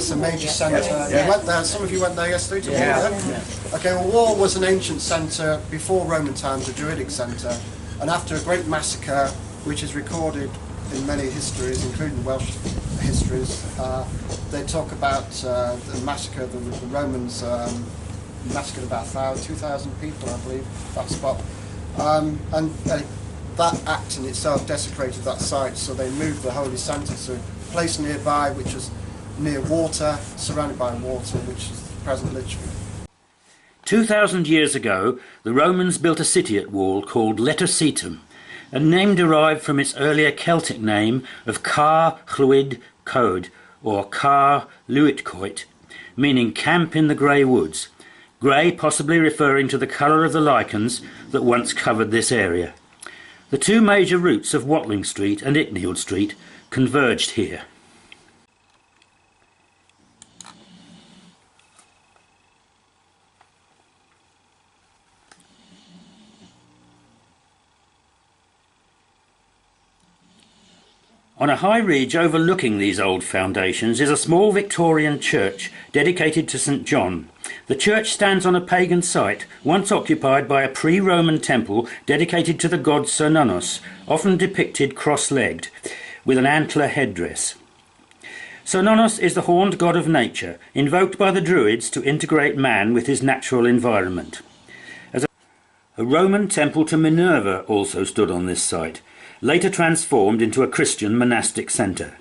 was a major centre. You went there, some of you went there yesterday to Wall, yeah? Okay, well, Wall was an ancient centre before Roman times, a Druidic centre, and after a great massacre, which is recorded in many histories, including Welsh histories, they talk about the massacre, the Romans massacred about 2,000 people, I believe, that spot. And that act in itself desecrated that site, so they moved the holy centre to a place nearby, which was near water, surrounded by water, which is the present Lichfield. 2,000 years ago, the Romans built a city at Wall called Letocetum, a name derived from its earlier Celtic name of Car Llwyd Coed, or Car Llwyd Coet, meaning camp in the grey woods, grey possibly referring to the colour of the lichens that once covered this area. The two major routes of Watling Street and Icknield Street converged here. On a high ridge overlooking these old foundations is a small Victorian church dedicated to St John. The church stands on a pagan site, once occupied by a pre-Roman temple dedicated to the god Cernunnos, often depicted cross-legged, with an antler headdress. Cernunnos is the horned god of nature, invoked by the Druids to integrate man with his natural environment. A Roman temple to Minerva also stood on this site, later transformed into a Christian monastic centre.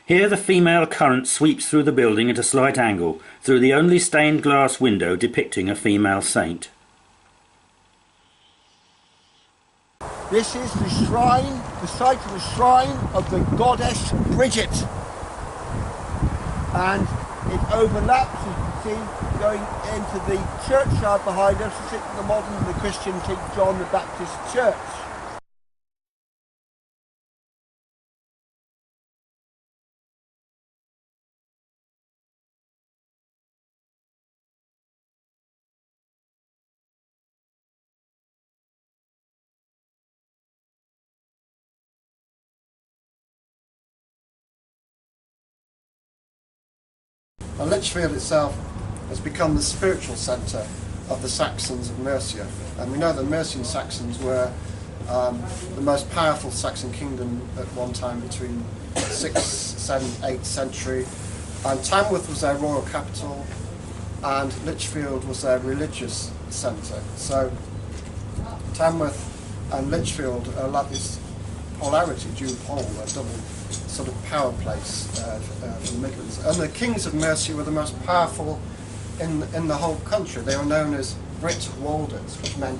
Here the female current sweeps through the building at a slight angle, through the only stained glass window depicting a female saint. This is the shrine, the site of the shrine of the goddess Bridget. And it overlaps, as you can see, going into the churchyard behind us, sits in the modern, the Christian St John the Baptist Church. And Lichfield itself has become the spiritual centre of the Saxons of Murcia. And we know the Mercian Saxons were the most powerful Saxon kingdom at one time between 6th, 7th, 8th century. And Tamworth was their royal capital, and Lichfield was their religious centre. So Tamworth and Lichfield are like this polarity, dual pole, a double sort of power place for the Midlands. And the kings of Mercia were the most powerful in the whole country. They were known as Brit Walders, which meant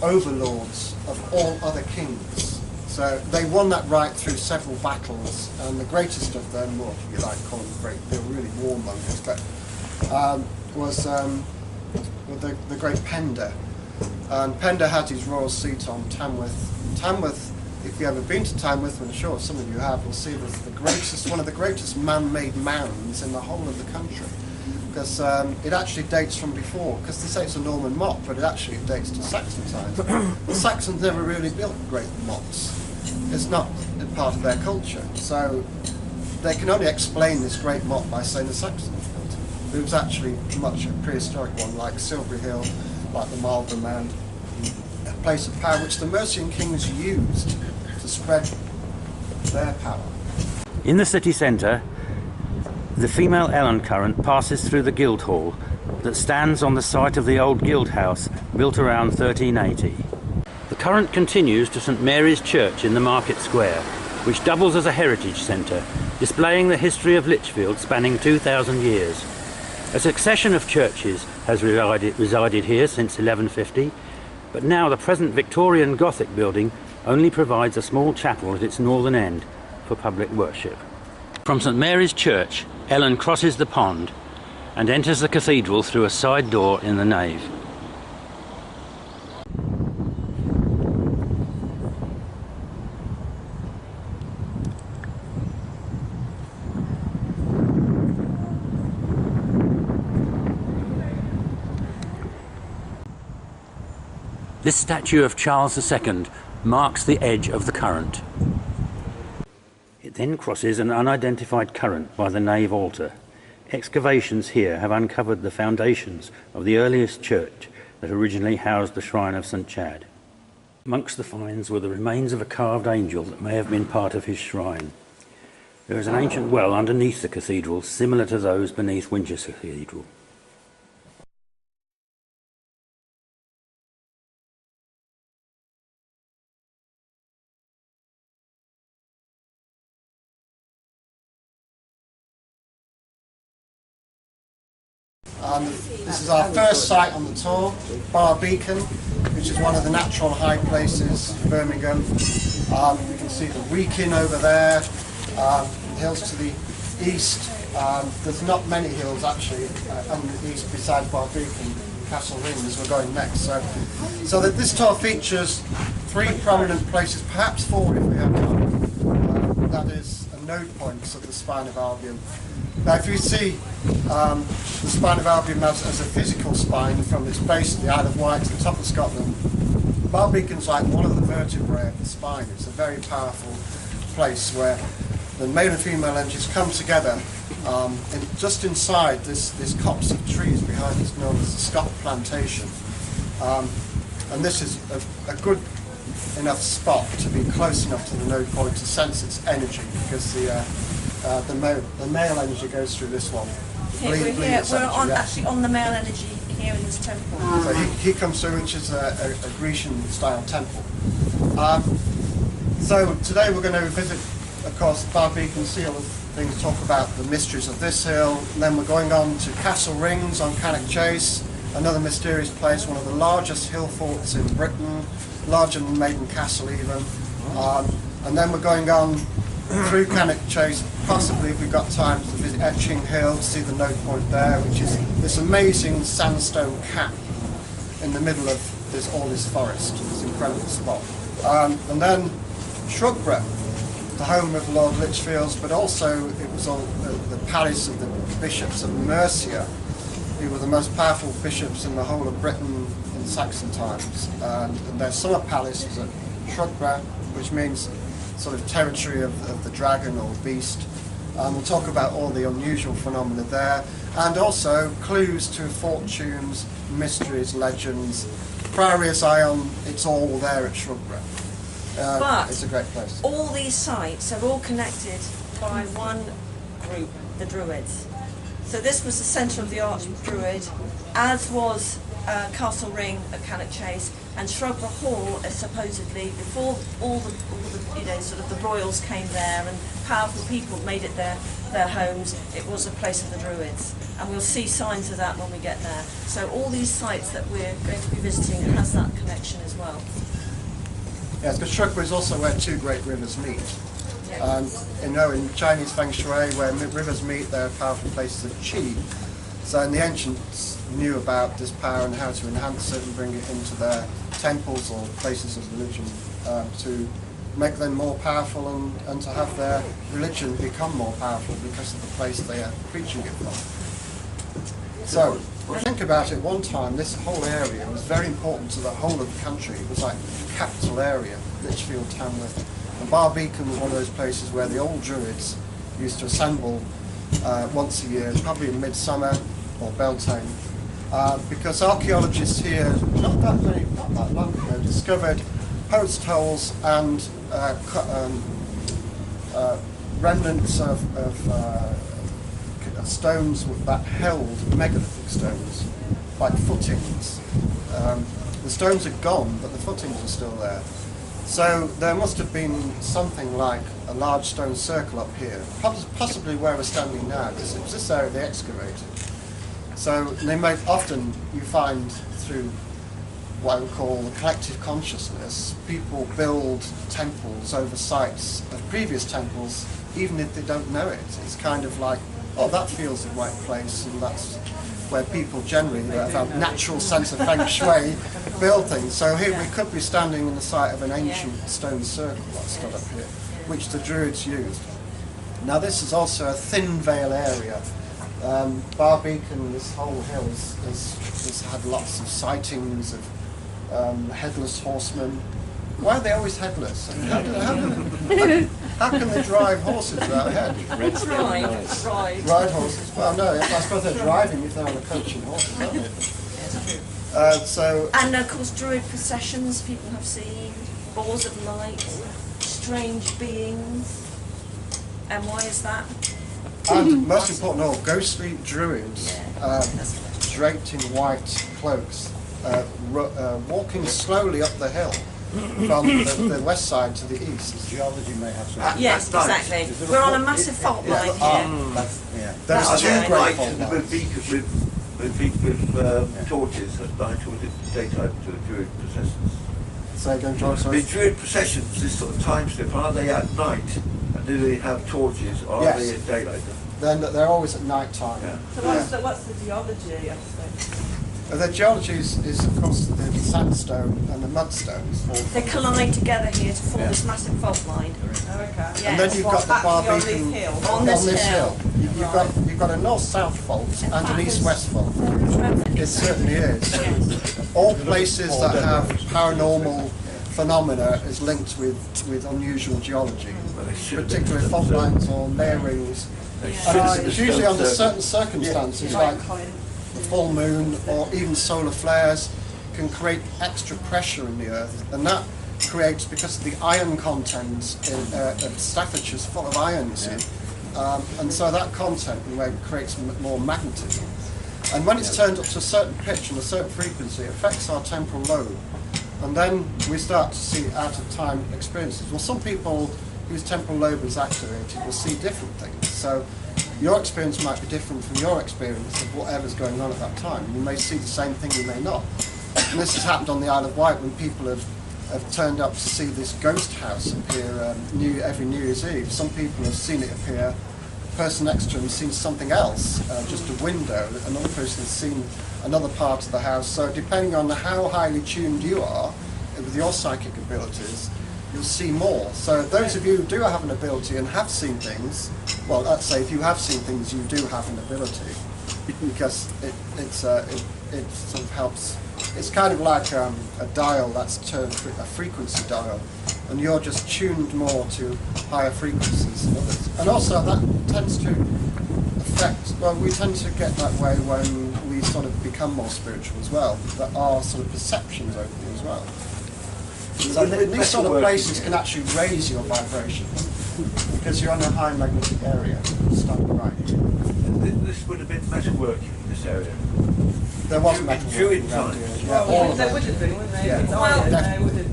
overlords of all other kings. So they won that right through several battles, and the greatest of them, or if you like call them great, they were really warmongers, but was the great Penda. And Penda had his royal seat on Tamworth. Tamworth, if you've ever been to Tamworth, I'm sure some of you have, will see that the greatest, one of the greatest man-made mounds in the whole of the country. Because it actually dates from before, because they say it's a Norman motte, but it actually dates to Saxon times. The Saxons never really built great mottes. It's not part of their culture. So they can only explain this great motte by saying the Saxons built it. It was actually much a prehistoric one, like Silbury Hill, like the Marlborough Mound, a place of power which the Mercian kings used to spread their power. In the city centre, the female Ellen current passes through the guild hall that stands on the site of the old guild house built around 1380. The current continues to St Mary's Church in the market square, which doubles as a heritage centre, displaying the history of Lichfield spanning 2,000 years. A succession of churches has resided here since 1150, but now the present Victorian Gothic building only provides a small chapel at its northern end for public worship. From St Mary's Church, Ellen crosses the pond and enters the cathedral through a side door in the nave. This statue of Charles II marks the edge of the current. then crosses an unidentified current by the nave altar. Excavations here have uncovered the foundations of the earliest church that originally housed the shrine of St. Chad. Amongst the finds were the remains of a carved angel that may have been part of his shrine. There is an ancient well underneath the cathedral, similar to those beneath Winchester Cathedral. This is our first site on the tour, Barr Beacon, which is one of the natural high places in Birmingham. You can see the Wrekin over there, hills to the east. There's not many hills actually on the east besides Barr Beacon, Castle Ring as we're going next. So that this tour features 3 prominent places, perhaps 4 if we have time. That is node points of the Spine of Albion. Now if you see the Spine of Albion as a physical spine from its base at the Isle of Wight to the top of Scotland, Barr Beacon's like one of the vertebrae of the spine. It's a very powerful place where the male and female energies come together just inside this copse of trees behind us known as the Scott Plantation. And this is a good enough spot to be close enough to the node point to sense its energy, because the male energy goes through this one. We're actually on the male energy here in this temple. So he comes through, which is a Grecian-style temple. So today we're going to visit, of course, Barr Beacon, see all the things, talk about the mysteries of this hill, and then we're going on to Castle Rings on Cannock Chase, another mysterious place, one of the largest hill forts in Britain, larger than Maiden Castle even. And then we're going on through Cannock Chase, possibly if we've got time to visit Etching Hill to see the node point there, which is this amazing sandstone cap in the middle of all this forest, this incredible spot. And then Shugborough, the home of Lord Lichfield's, but also it was all the palace of the bishops of Murcia, who were the most powerful bishops in the whole of Britain in Saxon times. And their summer palace was at Shugborough, which means sort of territory of the dragon or beast. We'll talk about all the unusual phenomena there, and also clues to fortunes, mysteries, legends. Priory Zion, it's all there at Shugborough. But it's a great place. All these sites are all connected by one group, the Druids. So this was the centre of the Arch-Druid, as was Castle Ring at Cannock Chase, and Shugborough Hall is supposedly, before all the sort of the royals came there and powerful people made it their homes, it was a place of the Druids. And we'll see signs of that when we get there. So all these sites that we're going to be visiting has that connection as well. Yes, because Shugborough is also where 2 great rivers meet. Yes. In Chinese Feng Shui, where rivers meet, there are powerful places of qi. So the ancients knew about this power and how to enhance it and bring it into their temples or places of religion to make them more powerful and to have their religion become more powerful because of the place they are preaching it from. So, think about it, one time this whole area was very important to the whole of the country. It was like the capital area, Lichfield, Tamworth. And Barr Beacon was one of those places where the old Druids used to assemble once a year, probably in midsummer or Beltane, because archaeologists here, not that long ago, discovered post holes and remnants of stones that held megalithic stones, like footings. The stones are gone, but the footings are still there. So there must have been something like a large stone circle up here, possibly where we're standing now, because it was this area they excavated. So they often you find through what I would call the collective consciousness, people build temples over sites of previous temples, even if they don't know it. It's kind of like, oh, that feels the right place, and that's where people generally have a natural sense of Feng Shui build things. So here we could be standing in the site of an ancient stone circle that stood up here, which the Druids used. Now this is also a thin veil area. Barr Beacon, this whole hill, has had lots of sightings of headless horsemen, Why are they always headless? How can they drive horses without a head? Ride horses? Well, no, I suppose they're driving if they're on a coaching horses, aren't they? And of course, Druid processions people have seen, balls of light, strange beings. And why is that? And most important of all, ghostly druids, draped in white cloaks, walking slowly up the hill from the west side to the east. Geology may have some. Yes, exactly. We're on a massive fault line here. There's two great fault lines. With torches at night or daytime to the Druid processions. Say again, George, sorry. The Druid processions, this sort of time slip, are they at night? And do they have torches or are they at daylight? Then they're always at night time. Yeah. So what's the geology aspect? The geology is of course the sandstone and the mudstones. They collide together here to form this massive fault line. And then you've got the Barr Beacon on this hill. You've got a north-south fault and an east-west fault. It certainly is. All places that have paranormal phenomena is linked with unusual geology, particularly fault lines or layerings. And it's usually under certain circumstances, like the full moon or even solar flares, can create extra pressure in the earth, and that creates, because of the iron content of Staffordshire is full of iron, and so that content in a way creates more magnetism. And when it's turned up to a certain pitch and a certain frequency, it affects our temporal lobe, and then we start to see out-of-time experiences. Well, some people whose temporal lobe is activated will see different things. So your experience might be different from your experience of whatever's going on at that time. You may see the same thing, you may not. And this has happened on the Isle of Wight when people have turned up to see this ghost house appear every New Year's Eve. Some people have seen it appear. The person next to them has seen something else, just a window. Another person has seen another part of the house. So depending on how highly tuned you are with your psychic abilities, you'll see more. So those of you who do have an ability and have seen things, well, let's say if you have seen things, you do have an ability, because it sort of helps. It's kind of like a dial that's turned, a frequency dial, and you're just tuned more to higher frequencies than others. And also that tends to affect, well, we tend to get that way when we sort of become more spiritual as well, that our sort of perceptions open as well. So these sort of places can actually raise your vibration because you're in a high magnetic area. Standing right. This would have been metalworking in this area. There was metal Druid around time. here. Yeah, all of There it. would have been, wouldn't there? Yeah.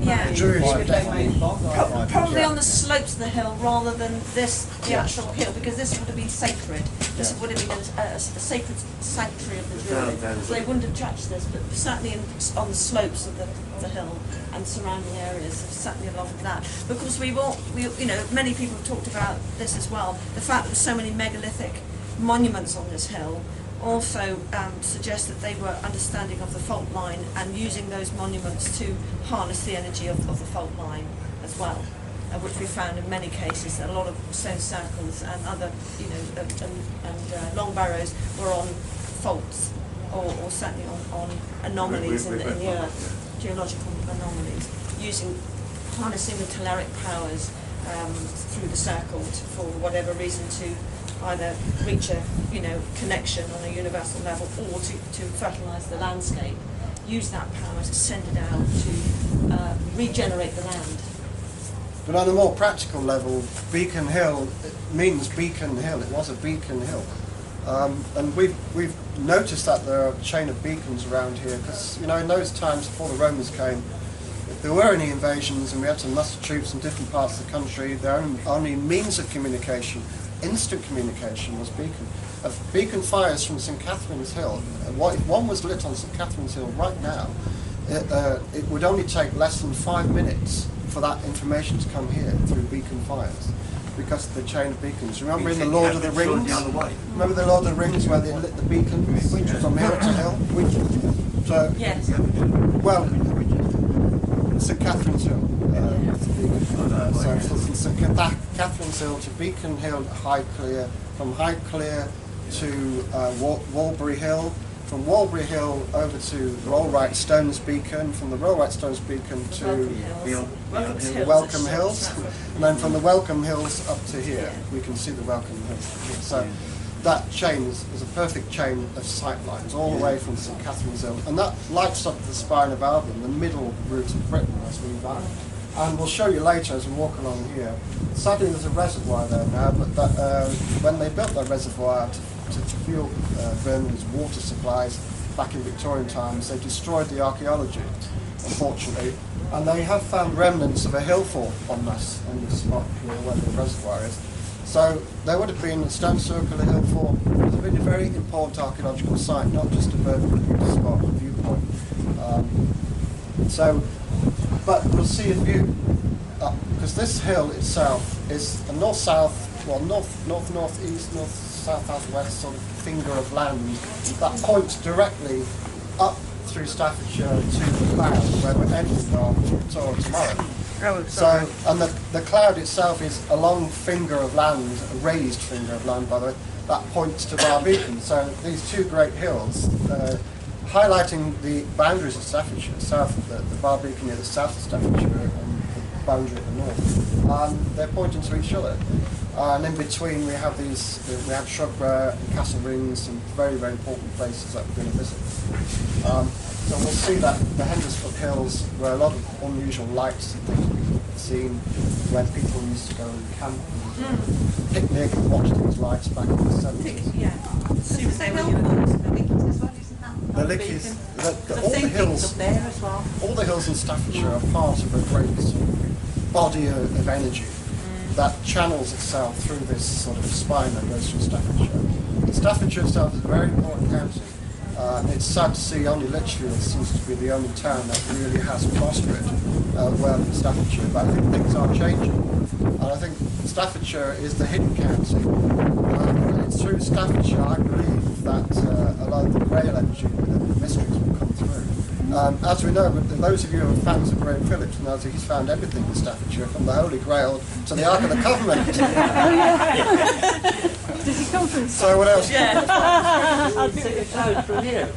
Yeah. Druids were definitely. Probably on the slopes of the hill rather than the actual hill, because this would have been sacred. This would have been a sacred sanctuary of the Druid. So they wouldn't have touched this, but certainly on the slopes of the hill and surrounding areas, certainly along with that. Because many people have talked about this as well. The fact that there's so many megalithic monuments on this hill also suggests that they were understanding of the fault line and using those monuments to harness the energy of the fault line as well, which we found in many cases. A lot of stone circles and other, long barrows were on faults, or certainly on anomalies in the earth, geological anomalies, harnessing the telluric powers through the circle for whatever reason to either reach a connection on a universal level or to fertilise the landscape, use that power to send it out to regenerate the land. But on a more practical level, Beacon Hill, it means Beacon Hill. It was a beacon hill. And we've noticed that there are a chain of beacons around here because, in those times before the Romans came, if there were any invasions and we had to muster troops in different parts of the country, their only means of communication, instant communication, was beacon. Beacon fires from St Catherine's Hill. If one was lit on St Catherine's Hill right now, it would only take less than 5 minutes for that information to come here through beacon fires, because of the chain of beacons. Remember in the Lord of the Rings? Remember the Lord of the Rings where they lit the beacon from hill to hill? So, Yes. well, St Catherine's Hill. So from St Catherine's Hill to Beacon Hill, Highclere, from Highclere to Walbury Hill, from Walbury Hill over to the Rollright Stones Beacon, from the Rollright Stones Beacon to the Welcome Hills, and then from the Welcome Hills up to here. We can see the Welcome Hills here. So that chain is a perfect chain of sight lines all the way from St Catherine's Hill, and that lights up the Spine of Albion, the middle route of Britain as we move out. And we'll show you later as we walk along here. Sadly, there's a reservoir there now, but that, when they built that reservoir to fuel Birmingham's water supplies back in Victorian times, they destroyed the archaeology, unfortunately, and they have found remnants of a hill fort on this spot here where the reservoir is. So there would have been a stone circle, a hill fort. It would have been a very important archaeological site, not just a Birmingham spot, a viewpoint. But we'll see a view, because this hill itself is a north-south, well, north-northeast, north-south-southwest sort of finger of land that points directly up through Staffordshire to the cloud where we're entering our tour tomorrow. So, and the cloud itself is a long finger of land, a raised finger of land, by the way, that points to Barr Beacon. So these two great hills, highlighting the boundaries of Staffordshire, the Barr Beacon at the south of Staffordshire and the boundary at the north. They're pointing to each other. And in between we have Shugborough and Castle Ring, some very, very important places that we're going to visit. So we'll see that the Hendersfoot Hills, where a lot of unusual lights and things we've seen, when people used to go and camp and picnic and watch these lights back in the 70s. Yeah. The Lichfield, all the hills in Staffordshire are part of a great sort of body of energy that channels itself through this sort of spine that goes through Staffordshire. Staffordshire itself is a very important county. It's sad to see only Lichfield seems to be the only town that really has prospered well in Staffordshire, but I think things are changing. And I think Staffordshire is the hidden county. It's through Staffordshire, I believe, that a lot of the Grail energy within the mysteries will come through. As we know, those of you who are fans of Graham Phillips know that he's found everything in Staffordshire, from the Holy Grail to the Ark of the Covenant. Did he come from? So what else? Yeah. I'd say it's out from here.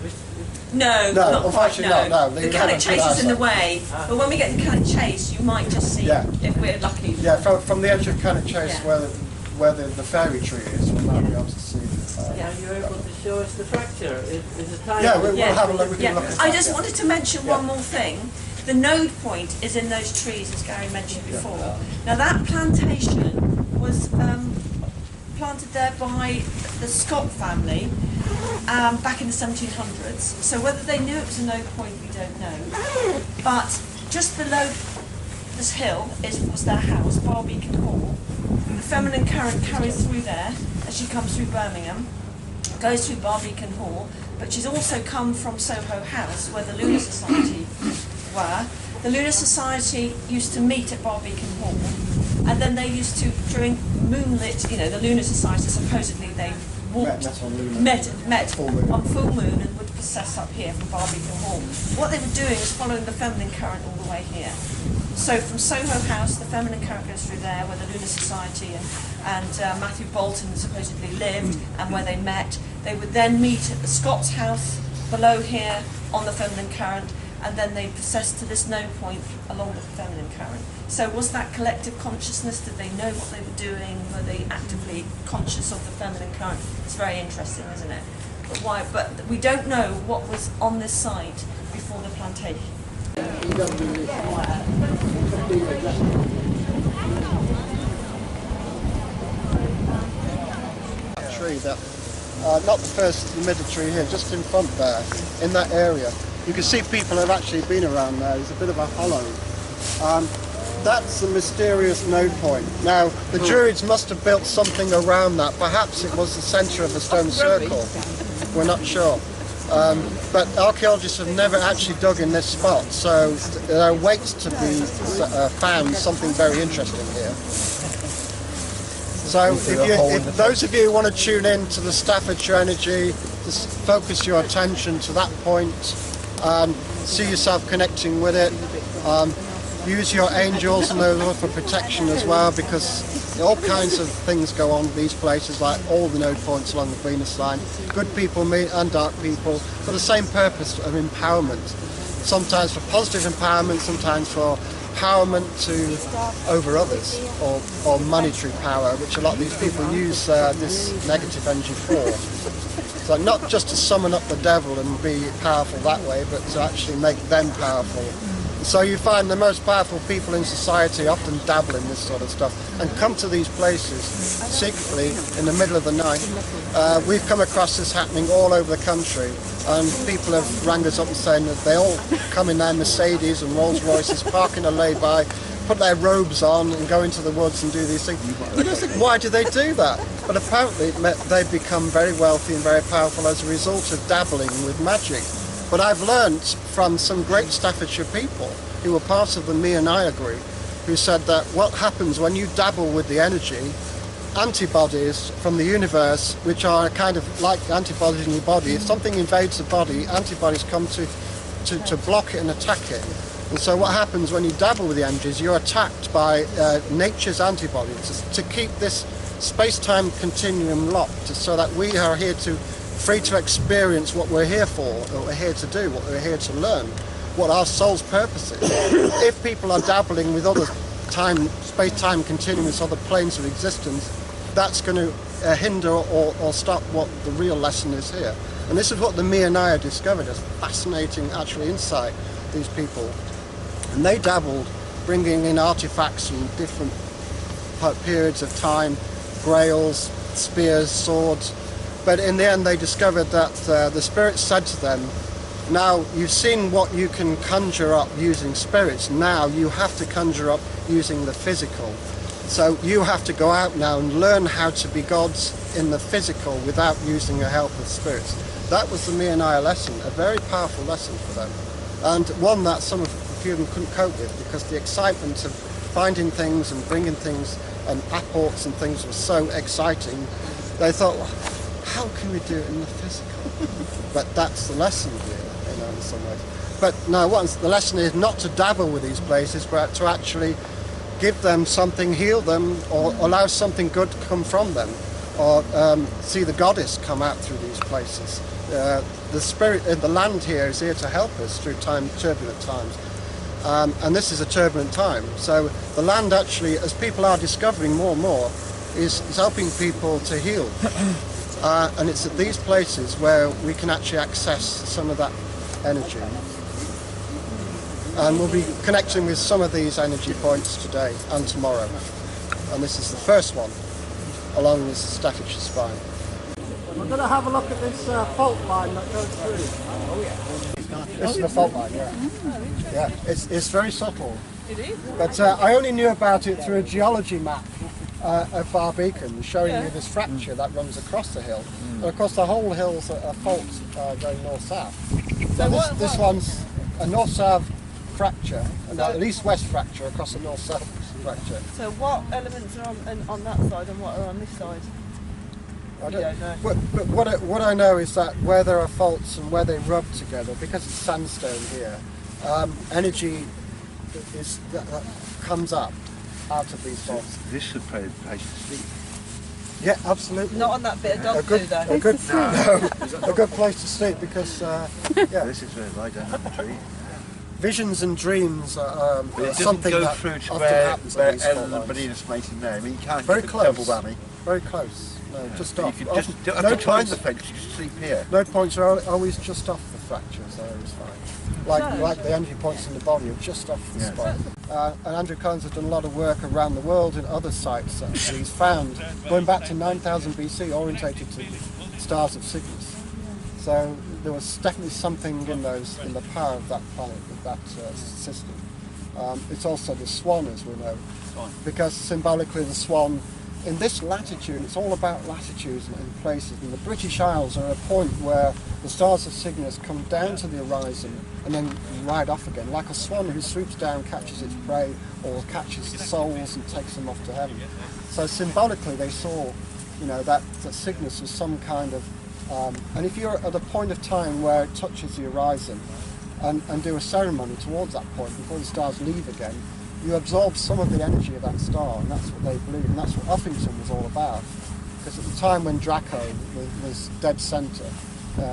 No, not quite, unfortunately no. not. The Cannock Chase is in the way, but when we get to Cannock Chase, you might just see, if we're lucky. Yeah, from the edge of Cannock Chase, where the fairy tree is, we might be able to see. Yeah, you're able to show us the fracture. Is it time? Yeah, we'll have a look. We can look at I that, just wanted to mention one more thing. The node point is in those trees, as Gary mentioned before. Now that plantation was planted there by the Scott family back in the 1700s. So whether they knew it was a node point, we don't know. But just below this hill was their house, Barr Beacon Hall. The feminine current carries through there as she comes through Birmingham, goes through Barr Beacon Hall, but she's also come from Soho House, where the Lunar Society were. The Lunar Society used to meet at Barr Beacon Hall, and then they used to, during moonlit, the Lunar Society, supposedly they walked, met on full moon and would process up here from Barr Beacon Hall. What they were doing was following the feminine current all the way here. So from Soho House, the feminine current goes through there, where the Lunar Society and Matthew Bolton supposedly lived, and where they met. They would then meet at the Scots house below here on the feminine current, and then they processed to this node point along with the feminine current. So was that collective consciousness? Did they know what they were doing? Were they actively conscious of the feminine current? It's very interesting, isn't it? But why? But we don't know what was on this site before the plantation. Tree that, not the first, the middle tree here, just in front there, in that area. You can see people have actually been around there. There's a bit of a hollow. That's the mysterious node point. Now, the Druids must have built something around that. Perhaps it was the centre of a stone circle. We're not sure. But archaeologists have never actually dug in this spot, so there waits to be found something very interesting here. So if those of you who want to tune in to the Staffordshire energy, just focus your attention to that point, see yourself connecting with it. Use your angels and those for protection as well, because All kinds of things go on at these places, like all the node points along the Venus line. Good people meet and dark people for the same purpose of empowerment. Sometimes for positive empowerment, sometimes for empowerment over others, or monetary power, which a lot of these people use this negative energy for. So not just to summon up the devil and be powerful that way, but to actually make them powerful. So you find the most powerful people in society often dabble in this sort of stuff and come to these places secretly in the middle of the night. We've come across this happening all over the country, and people have rang us up and saying that they all come in their Mercedes and Rolls Royces, park in a lay-by, put their robes on and go into the woods and do these things. You just think, why do they do that? But apparently they've become very wealthy and very powerful as a result of dabbling with magic. But I've learnt from some great Staffordshire people who were part of the Me and I group, who said that what happens when you dabble with the energy, antibodies from the universe, which are kind of like antibodies in your body, if something invades the body, antibodies come to block it and attack it. And so what happens when you dabble with the energies, you're attacked by nature's antibodies to keep this space-time continuum locked, so that we are here free to experience what we're here for, what we're here to do, what we're here to learn, what our soul's purpose is. If people are dabbling with other space-time continuums, other planes of existence, that's going to hinder or stop what the real lesson is here. And this is what the Me and I have discovered as fascinating actual insight, these people. And they dabbled, bringing in artifacts from different periods of time, grails, spears, swords. But in the end they discovered that the spirits said to them, now you've seen what you can conjure up using spirits, now you have to conjure up using the physical. So you have to go out now and learn how to be gods in the physical without using the help of spirits. That was the Me and I lesson, a very powerful lesson for them. And one that a few of them couldn't cope with, because the excitement of finding things and bringing things and apports and things was so exciting. They thought, well, how can we do it in the physical? But that's the lesson here, in some ways. But no, the lesson is not to dabble with these places, but to actually give them something, heal them, or allow something good to come from them, or see the goddess come out through these places. The spirit in the land here is here to help us through turbulent times. And this is a turbulent time. So the land actually, as people are discovering more and more, is helping people to heal. And it's at these places where we can actually access some of that energy. And we'll be connecting with some of these energy points today and tomorrow. And this is the first one along this Staffordshire spine. We're going to have a look at this fault line that goes through. Oh yeah. This is the fault line, yeah. Yeah, it's very subtle. It is? But I only knew about it through a geology map of Barr Beacon, showing you this fracture that runs across the hill. And of course the whole hill's a fault going north-south. So this one's a north-south fracture, and an east-west fracture across a north-south fracture. So what elements are on that side and what are on this side? I don't know. But what I know is that where there are faults and where they rub together, because it's sandstone here, energy that comes up out of these faults. This should be a place to sleep. Yeah, absolutely. Not on that bit of dog food though. A good place to sleep, because yeah. This is where I lie down on the tree. Visions and dreams are It something doesn't go that through to often where happens on these fault Ellen and lines. Belinus meet in there. I mean, you can't Very get a close. double whammy. Very close. No, just off. You can just Often- have to climb the fence, you just sleep here. No points are always just off the fracture, so it's fine. Like the energy points in the body are just off the spine. And Andrew Collins has done a lot of work around the world in other sites that he's found, going back to 9000 BC, orientated to stars of Cygnus. So there was definitely something in the power of that planet, of that system. It's also the swan, as we know, because symbolically the swan, in this latitude, it's all about latitudes and places, and the British Isles are a point where the stars of Cygnus come down to the horizon and then ride off again, like a swan who swoops down, catches its prey, or catches the souls and takes them off to heaven. So symbolically they saw, that Cygnus was some kind of, and if you're at a point of time where it touches the horizon and do a ceremony towards that point before the stars leave again, you absorb some of the energy of that star, and that's what they believe, and that's what Uffington was all about. Because at the time when Draco was dead centre,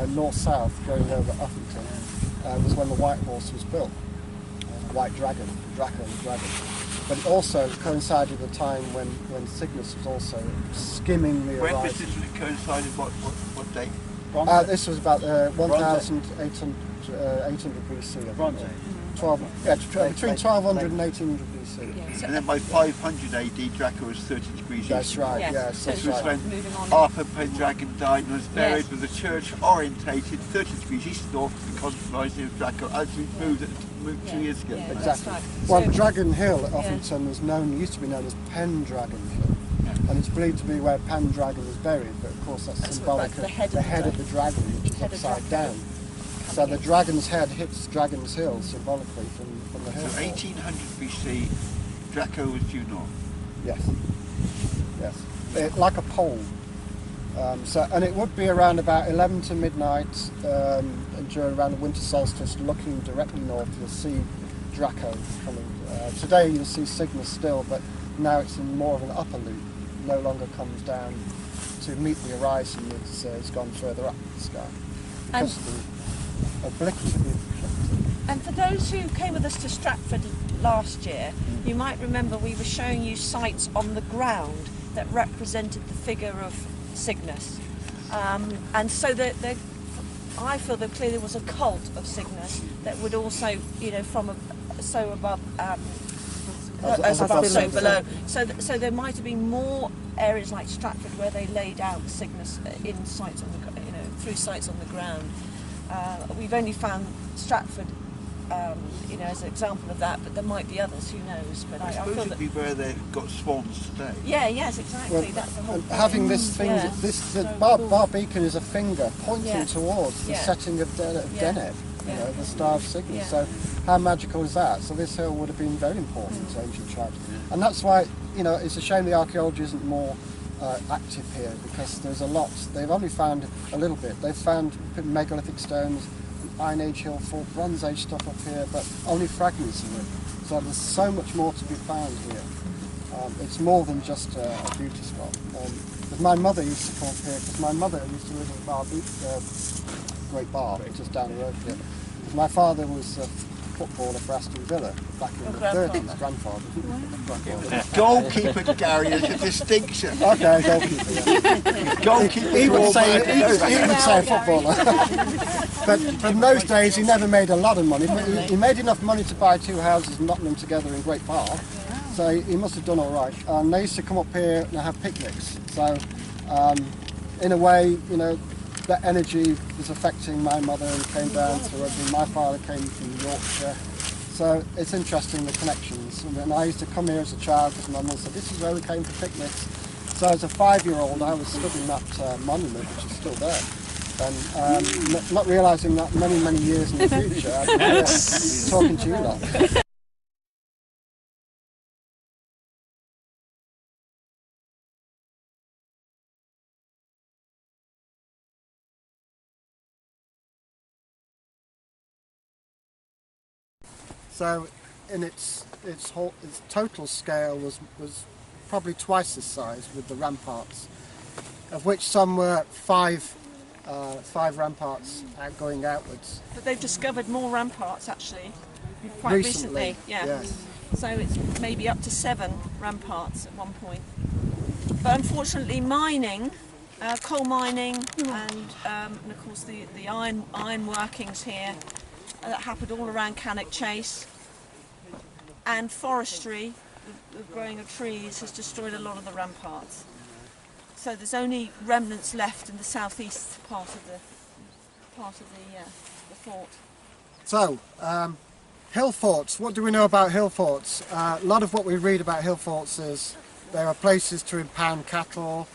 north-south, going over Uffington, was when the White Horse was built. White Dragon, Draco the Dragon. But it also coincided with the time when Cygnus was also skimming the When horizon. did this coincide with what date? This was about 1,800 BC. I think. 12, between 1200 and 1800 BC. And then by 500 AD, Draco was 30 degrees east. That's right, Yes. yes, So that's This was right. when Moving on. Arthur Pendragon died and was buried Yes. with the church orientated 30 degrees east north of the contemplation of Draco as we moved 2 years ago. Yeah. Exactly. That's right. Well, So- Dragon Hill at Uffington was used to be known as Pendragon Hill. And it's believed to be where Pendragon is buried, but of course that's symbolic the of head the of head the of the dragon, which is head of upside Draco. down. So the dragon's head hits Dragon's Hill symbolically from the hill. So 1800 BC, Draco was due north. Yes. Yes. Like a pole. And it would be around about 11 to midnight during around the winter solstice, looking directly north. You'll see Draco coming. Today you'll see Cygnus still, but now it's in more of an upper loop. No longer comes down to meet the horizon. It's gone further up the sky because of the obliquity of the reflector. And for those who came with us to Stratford last year, you might remember we were showing you sites on the ground that represented the figure of Cygnus. And so I feel that clearly was a cult of Cygnus that would also, from so above, as above, so below. So there might have been more areas like Stratford where they laid out Cygnus in sites on the, through sites on the ground. We've only found Stratford, as an example of that, but there might be others. Who knows? But I suppose feel it'd that. be where they've got swans today. Yeah. Yes. Exactly. Well, That's the whole. and point. having this thing, Yeah. the Barr Beacon is a finger pointing Yeah. towards the Yeah. setting of Deneb, Yeah. the star of Cygnus. Yeah. So how magical is that? So this hill would have been very important to ancient tribes, and that's why it's a shame the archaeology isn't more active here, because there's a lot. They've only found a little bit. They've found megalithic stones, Iron Age hill fort, Bronze Age stuff up here, but only fragments of it. So there's so much more to be found here. It's more than just a beauty spot. But my mother used to come up here, because my mother used to live in Barr Beacon, Great Barr, just down the road here. My father was a footballer for Aston Villa back in the 30s, grandfather. Goalkeeper, Gary, is a distinction. Okay, goalkeeper. Yeah. Goalkeeper. He would say that. footballer. But in those days, he never made a lot of money. But he made enough money to buy 2 houses and knock them together in Great Barr. So he must have done all right. And they used to come up here and have picnics. So in a way, that energy was affecting my mother and came down to Rugby. My father came from Yorkshire. So it's interesting, the connections. And I used to come here as a child because my mum said, this is where we came for picnics. So as a 5-year-old, I was studying that monument, which is still there. And not realising that many, many years in the future, I'd be talking to you lot. So, in its total scale was probably twice this size with the ramparts, of which some were five ramparts going outwards. But they've discovered more ramparts actually, quite recently. Yeah. Yes. So it's maybe up to 7 ramparts at one point. But unfortunately, mining, coal mining, and of course the iron workings here that happened all around Cannock Chase, and forestry, the growing of trees, has destroyed a lot of the ramparts. So there's only remnants left in the southeast part of the fort. So, hill forts. What do we know about hill forts? A lot of what we read about hill forts is there are places to impound cattle,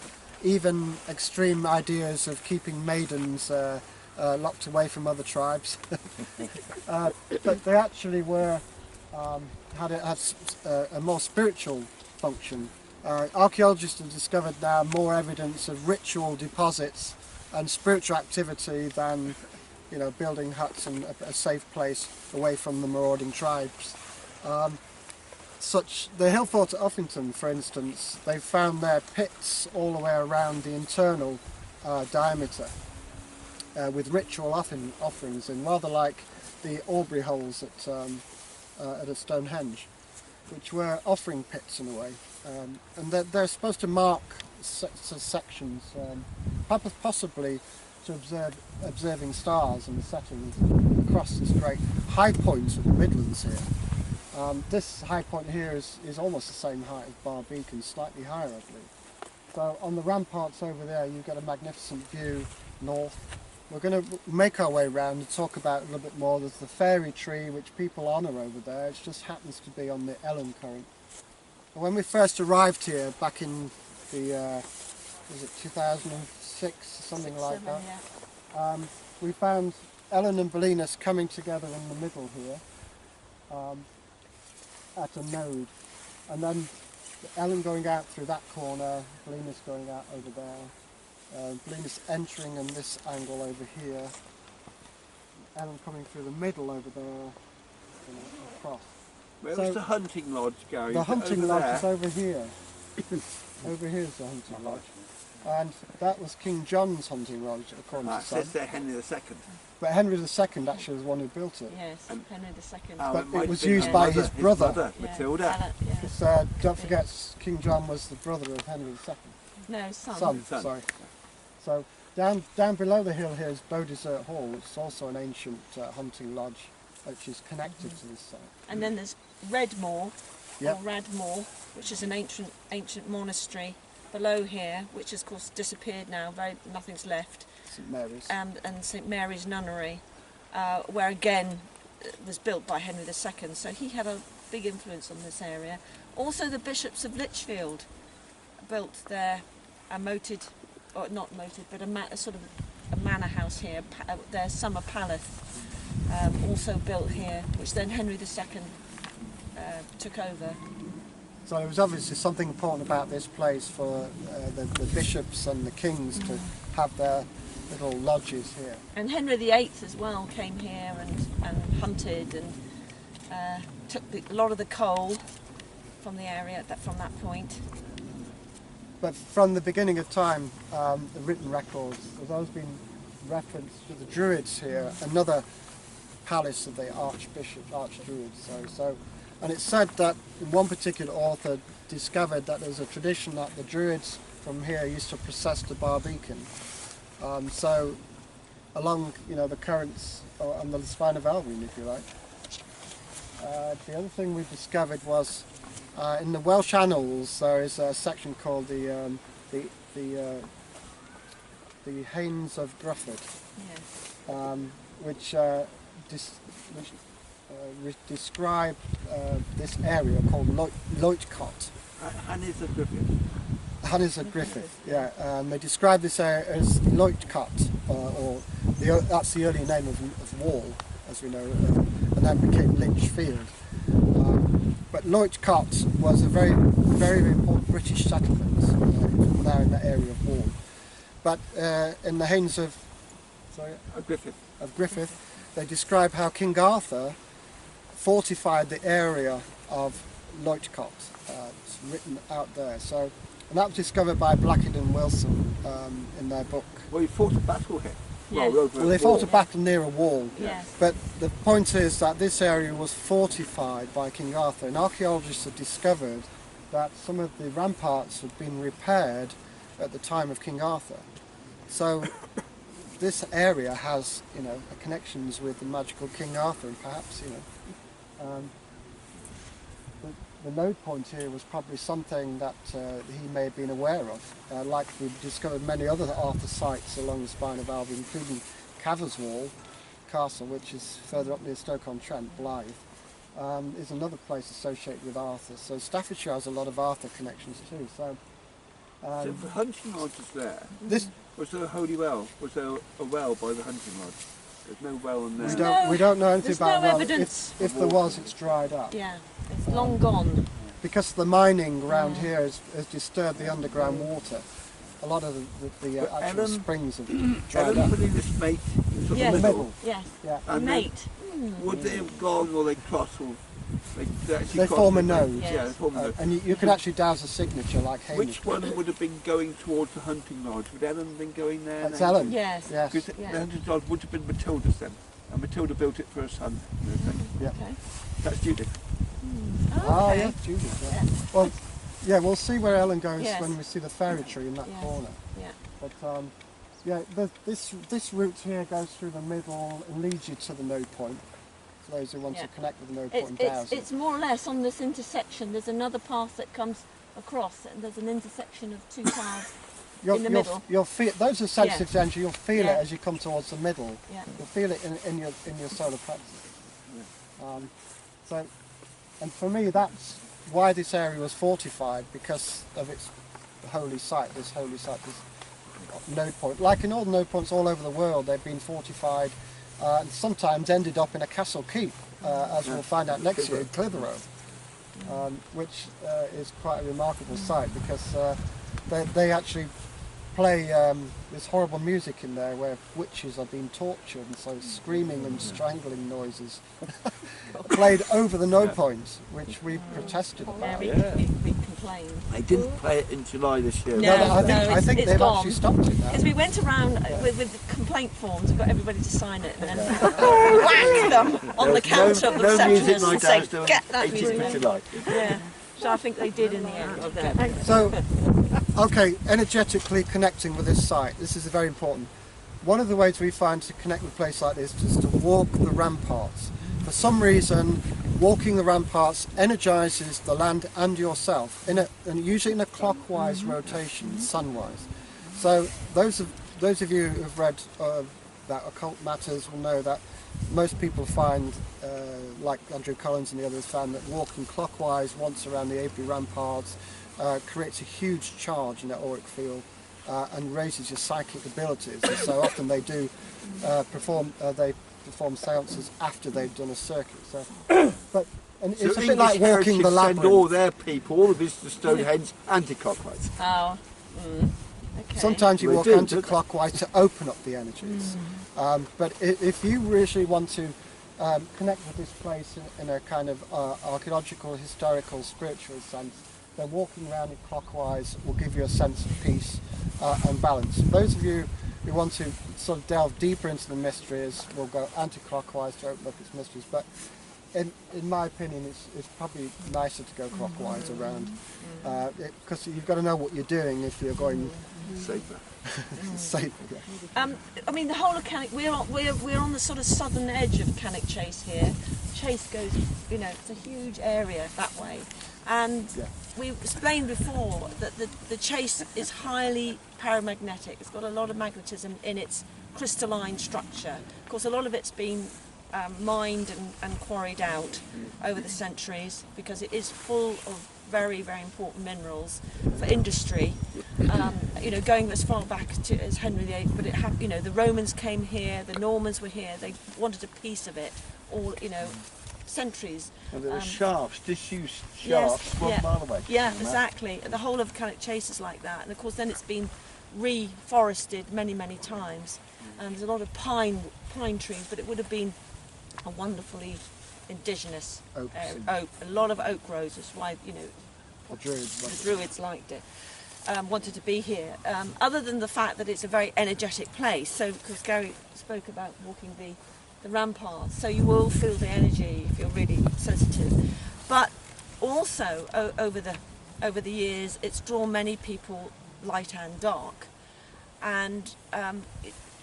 even extreme ideas of keeping maidens locked away from other tribes. But they actually were had a more spiritual function. Archaeologists have discovered now more evidence of ritual deposits and spiritual activity than building huts and a safe place away from the marauding tribes. the hillfort at Uffington, for instance, they found their pits all the way around the internal diameter with ritual offerings in, rather like the Aubrey holes at Stonehenge, which were offering pits in a way. And they're supposed to mark sections, possibly to observing stars and the settings across this great high point of the Midlands here. This high point here is almost the same height as Barr Beacon, slightly higher, I believe. So on the ramparts over there, you get a magnificent view north. We're going to make our way round and talk about it a little bit more. There's the fairy tree, which people honour over there. It just happens to be on the Elen current. And when we first arrived here back in the, was it 2006, something like that, Yeah. we found Elen and Belinus coming together in the middle here at a node. And then Elen going out through that corner, Belinus going out over there. Belinus entering in this angle over here, Elen coming through the middle over there, across. Where So- was the hunting lodge, Gary? The Is it hunting over lodge there? is over here. Over here is the hunting lodge. And that was King John's hunting lodge, according Ah, to it says some. there Henry II. But Henry II actually was the one who built it. Yes, Henry II. Oh, But might it have was been used his by mother- his brother. Yeah, Matilda. Alan, yeah. Because, don't forget, King John was the brother of Henry II. No, son. Son, sorry. So down below the hill here is Beaudesert Hall, which is also an ancient hunting lodge, which is connected to this site. And then there's Redmore, Yep. or Radmore, which is an ancient monastery below here, which has of course disappeared now. Nothing's left. St Mary's. And St Mary's Nunnery, where again was built by Henry II. So he had a big influence on this area. Also, the bishops of Lichfield built their moated, or not moated, but a sort of a manor house here. Their summer palace, also built here, which then Henry II took over. So there was obviously something important about this place for the bishops and the kings to have their little lodges here. And Henry VIII as well came here and hunted and took a lot of the coal from the area from that point. But from the beginning of time, the written records, there's always been reference to the Druids here, another palace of the archdruids. And it's said that one particular author discovered that there's a tradition that the Druids from here used to process to Barr Beacon. So along, the currents on the Spine of Albion, if you like. The other thing we discovered was in the Welsh Annals there is a section called the Haines of Grufford, Yes. which describe this area called Loitcott. Hannes of Griffith. Hannes of Griffith, yeah. They describe this area as Loitcott, that's the early name of Wall, as we know, and then became Lichfield. But Loitcott was a very, very important British settlement there in the area of Wall. But in the Haines of Griffith, they describe how King Arthur fortified the area of Loitcott. It's written out there. And that was discovered by Blackett and Wilson in their book. Well, he fought a battle here. Yes. Over They a fought a wall. battle near a wall. Yes. But the point is that this area was fortified by King Arthur, and archaeologists have discovered that some of the ramparts had been repaired at the time of King Arthur. So this area has, connections with the magical King Arthur, and perhaps, the node point here was probably something that he may have been aware of, like we've discovered many other Arthur sites along the Spine of Albion, including Caverswall Castle, which is further up near Stoke-on-Trent, Blythe, is another place associated with Arthur. So Staffordshire has a lot of Arthur connections too. So So the hunting lodge is there. this Was there a holy well? Was there a well by the hunting lodge? There's no well in there. we don't know anything there's about no well. evidence. If there was, it's dried up. Yeah, it's long gone. Because the mining around here has disturbed the underground water. A lot of the But actual Ellen- springs have dried Ellen up. putting this mate in sort of Yes. the middle. Yes, Yeah. And mate. Would they have gone or they crossed or They form a node. Yeah, they form a node. And you can actually douse a signature like Hamish. Which one would have been going towards the hunting lodge? Would Ellen have been going there? That's Ellen. Yes. Yes. Because the hunting lodge would have been Matilda's then. And Matilda built it for her son. Yeah. Okay. That's Judith. Oh, Okay. yeah, Judith. Yeah. Well, yeah, we'll see where Ellen goes Yes. when we see the fairy tree in that Yes. corner. Yeah. But yeah, this route here goes through the middle and leads you to the node point. For those who want to connect with the node point and douse it. It's more or less on this intersection. There's another path that comes across, and there's an intersection of two paths in the middle. You'll feel those are sensitive to energy. You'll feel Yeah. it as you come towards the middle. Yeah. You'll feel it in your solar plexus. So, and for me, that's why this area was fortified, because of its holy site. This holy site, this node point. Like in all the node points all over the world, they've been fortified. And sometimes ended up in a castle keep, as we'll find out next year in Clitheroe, which is quite a remarkable sight, because they actually play this horrible music in there where witches are being tortured, and so screaming and strangling noises played over the node points, which we protested about. We complained. They didn't play it in July this year. No. I think it's they've gone. actually stopped it now. Because we went around with complaint forms and got everybody to sign it, and then whack them on the counter of the No music receptionist like and say, that get that 18th music. of July. Yeah. So I think they did in the end. So, okay, energetically connecting with this site, this is very important. One of the ways we find to connect with a place like this is to walk the ramparts. For some reason, walking the ramparts energizes the land and yourself, and usually in a clockwise rotation, sunwise. So those of you who've read about occult matters will know that most people find, like Andrew Collins and the others found, that walking clockwise once around the Avebury ramparts creates a huge charge in that auric field and raises your psychic abilities. And so often they do perform seances after they've done a circuit. So, and it's a bit like walking the labyrinth. Send all their people, all the visitors to Stonehenge, anti-clockwise. Oh. Okay. Sometimes you They walk do, anti-clockwise to open up the energies. But if you really want to connect with this place in a kind of archaeological, historical, spiritual sense, then walking around it clockwise will give you a sense of peace and balance. Those of you who want to sort of delve deeper into the mysteries will go anti-clockwise to open up its mysteries. But in my opinion, it's probably nicer to go clockwise around, because you've got to know what you're doing if you're going Safer. safer. Yeah. I mean, the whole of Cannock, we're on the sort of southern edge of Cannock Chase here. Chase goes, it's a huge area that way. And we explained before that the Chase is highly paramagnetic. It's got a lot of magnetism in its crystalline structure. Of course, a lot of it's been mined and quarried out over the centuries, because it is full of very, very important minerals for industry. Going as far back as Henry VIII, but the Romans came here, the Normans were here. They wanted a piece of it, all centuries. And there were shafts, disused shafts, 1 mile away. Yeah, exactly. The whole of Cannock Chase is like that, and of course then it's been reforested many, many times. And there's a lot of pine trees, but it would have been a wonderfully indigenous oak. A lot of oak grows. That's why The Druids. the Druids liked it. Wanted to be here. Other than the fact that it's a very energetic place. So, because Gary spoke about walking the ramparts, so you will feel the energy if you're really sensitive. But also over the years, it's drawn many people, light and dark. And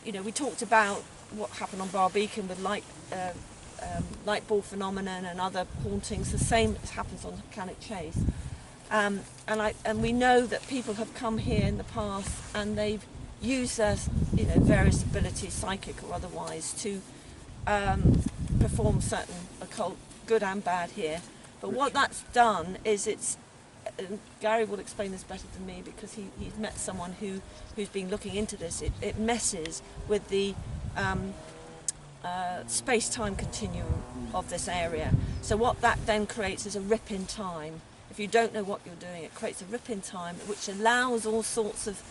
we talked about what happened on Barr Beacon with light ball phenomenon and other hauntings. The same happens on Cannock Chase. And we know that people have come here in the past and they've used their various abilities, psychic or otherwise, to perform certain occult, good and bad here. But what that's done is Gary will explain this better than me, because he's met someone who's been looking into this. It messes with the space-time continuum of this area. So what that then creates is a rip in time. If you don't know what you're doing, it creates a rip in time which allows all sorts of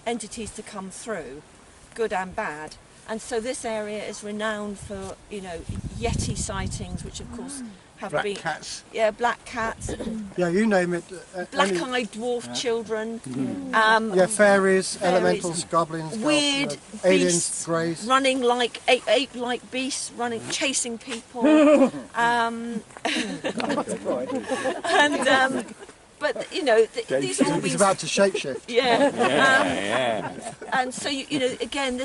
entities to come through, good and bad. And so this area is renowned for, you know, Yeti sightings, which of course have Black been... cats. Yeah, black cats, Yeah, you name it. black-eyed dwarf children, Yeah, fairies, fairies, elementals, goblins, weird aliens, beasts greys. running like ape-like beasts, chasing people. But you know, these are all He's these. about to shapeshift. Yeah. And so you know, again,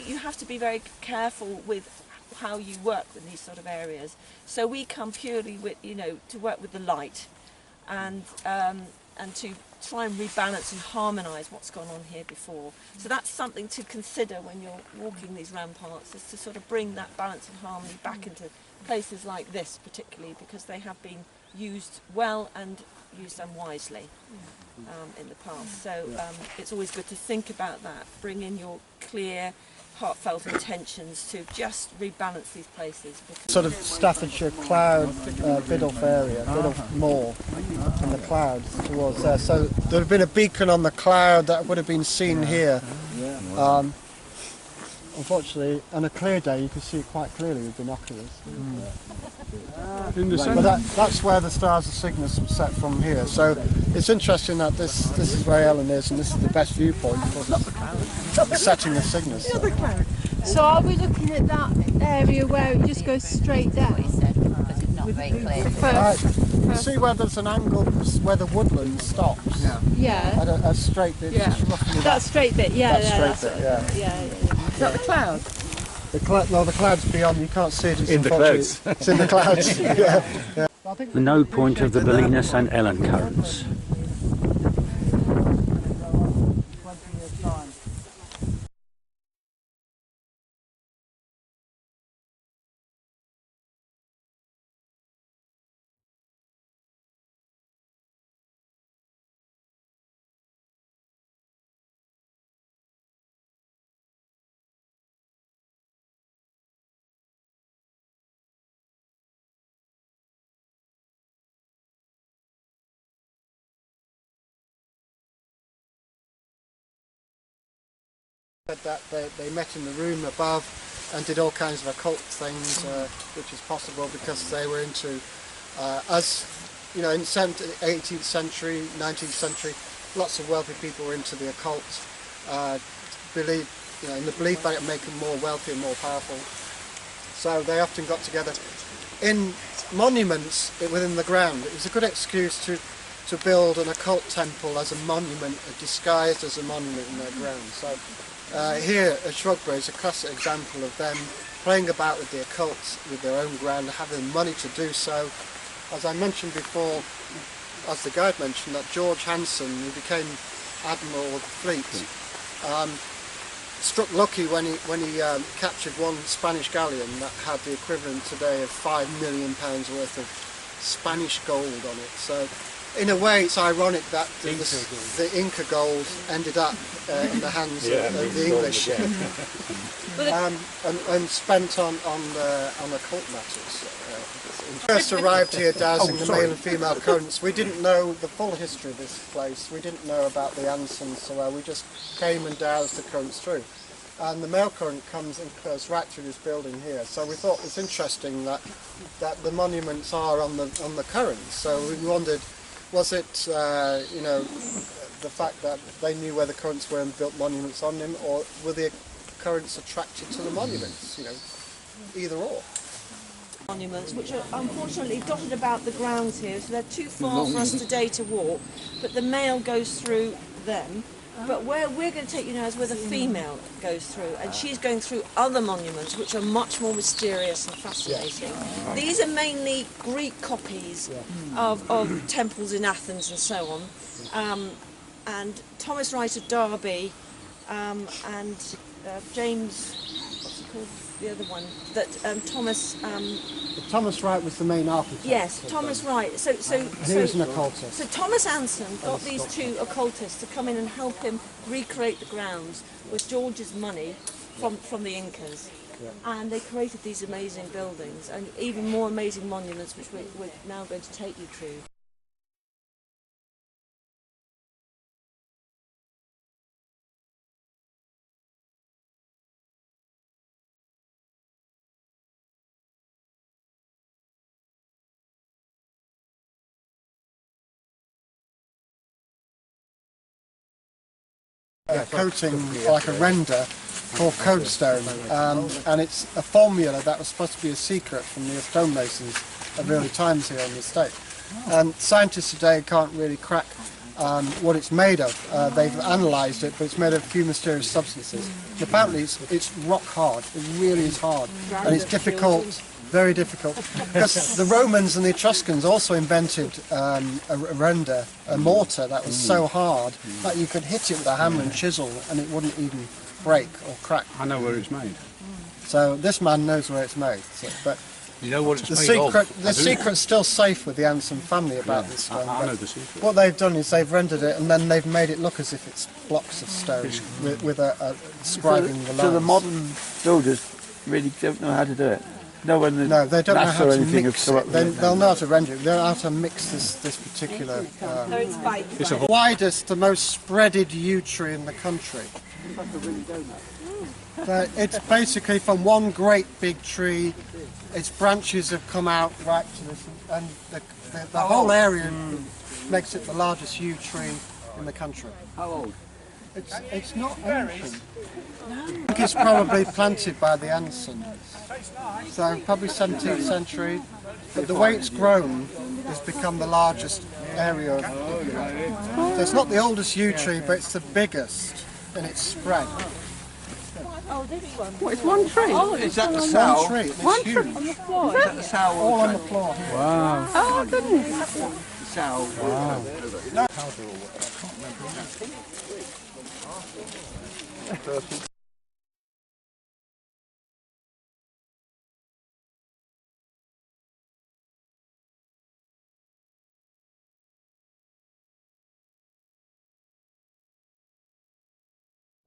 you have to be very careful with how you work with these sort of areas. So we come purely with, you know, to work with the light, and to try and rebalance and harmonise what's gone on here before. So that's something to consider when you're walking these ramparts, is to sort of bring that balance and harmony back into places like this, particularly because they have been used well and used unwisely in the past. So it's always good to think about that, bring in your clear, heartfelt intentions to just rebalance these places. Sort of Staffordshire cloud, Biddulph area, Biddulph Moor, and the clouds towards there. So there had been a beacon on the cloud that would have been seen here. Unfortunately, on a clear day, you can see it quite clearly with binoculars. But that's where the stars of Cygnus were set from here. So it's interesting that this is where Ellen is, and this is the best viewpoint for the setting of Cygnus. So are we looking at that area where it just goes straight down? Right. You see where there's an angle where the woodland stops? Yeah. At a straight bit. Yeah. Just roughly That straight bit, yeah. that straight bit, yeah. Is that the cloud? No, the cloud's beyond. You can't see it. It's In the clouds. It's in the clouds. Yeah. The node point of the Belinus and Elen currents. That they met in the room above and did all kinds of occult things, which is possible because they were into, as you know, in the 18th century, 19th century, lots of wealthy people were into the occult, in the belief that it would make them more wealthy and more powerful. So they often got together in monuments within the ground. It was a good excuse to build an occult temple as a monument, disguised as a monument in their ground. So here at Shugborough is a classic example of them playing about with the occult with their own ground, having money to do so. As I mentioned before, as the guide mentioned, that George Hanson, who became admiral of the fleet, struck lucky when he captured one Spanish galleon that had the equivalent today of £5 million worth of Spanish gold on it. So in a way it's ironic that the Inca gold ended up in the hands of the English and spent on occult matters. First arrived here dowsing the male and female currents. We didn't know the full history of this place. We didn't know about the Ansons so well. We just came and dowsed the currents through. And the male current comes and goes right through this building here. So we thought it's interesting that the monuments are on the currents. So we wondered, was it the fact that they knew where the currents were and built monuments on them, or were the currents attracted to the monuments? You know, either or. Monuments, which are unfortunately dotted about the grounds here, so they're too far for us today to walk, but the male goes through them. But where we're going to take you now is where the female goes through, and she's going through other monuments which are much more mysterious and fascinating. These are mainly Greek copies of temples in Athens and so on, and Thomas Wright of Derby and James, what's he called, the other one, that Thomas Wright was the main architect. Yes, Thomas Wright. He was an occultist. So Thomas Anson got these two occultists to come in and help him recreate the grounds with George's money from the Incas. And they created these amazing buildings and even more amazing monuments, which we're now going to take you through. coating, like a render, called codestone, and it's a formula that was supposed to be a secret from the stonemasons of early times here on the estate. And scientists today can't really crack what it's made of. They've analysed it, but it's made of a few mysterious substances. And apparently it's rock hard, it really is hard, and it's difficult, very difficult, because the Romans and the Etruscans also invented a render, a mortar that was so hard that you could hit it with a hammer and chisel and it wouldn't even break or crack. I know where it's made. So this man knows where it's made. So, but you know what it's the made secret, of? The secret's still safe with the Anson family about this stone. I know the secret. What they've done is they've rendered it and then they've made it look as if it's blocks of stone with a scribing the lines. So the modern builders really don't know how to do it. No, they don't know how to mix it. They'll know how to render it. They know how to mix this particular. It's the widest, the most spreaded yew tree in the country. It's basically from one great big tree. Its branches have come out right to this, and the whole area makes it the largest yew tree in the country. How old? It's not ancient. I think it's probably planted by the Ansons. So probably 17th century. But the way it's grown, it's become the largest area. So it's not the oldest yew tree, but it's the biggest in its spread. What, it's one tree? Oh, is that the One cell? tree. It's One huge. tree? On the floor? Is that the cell? All on the floor here. Wow. Oh, goodness. The cell. Wow.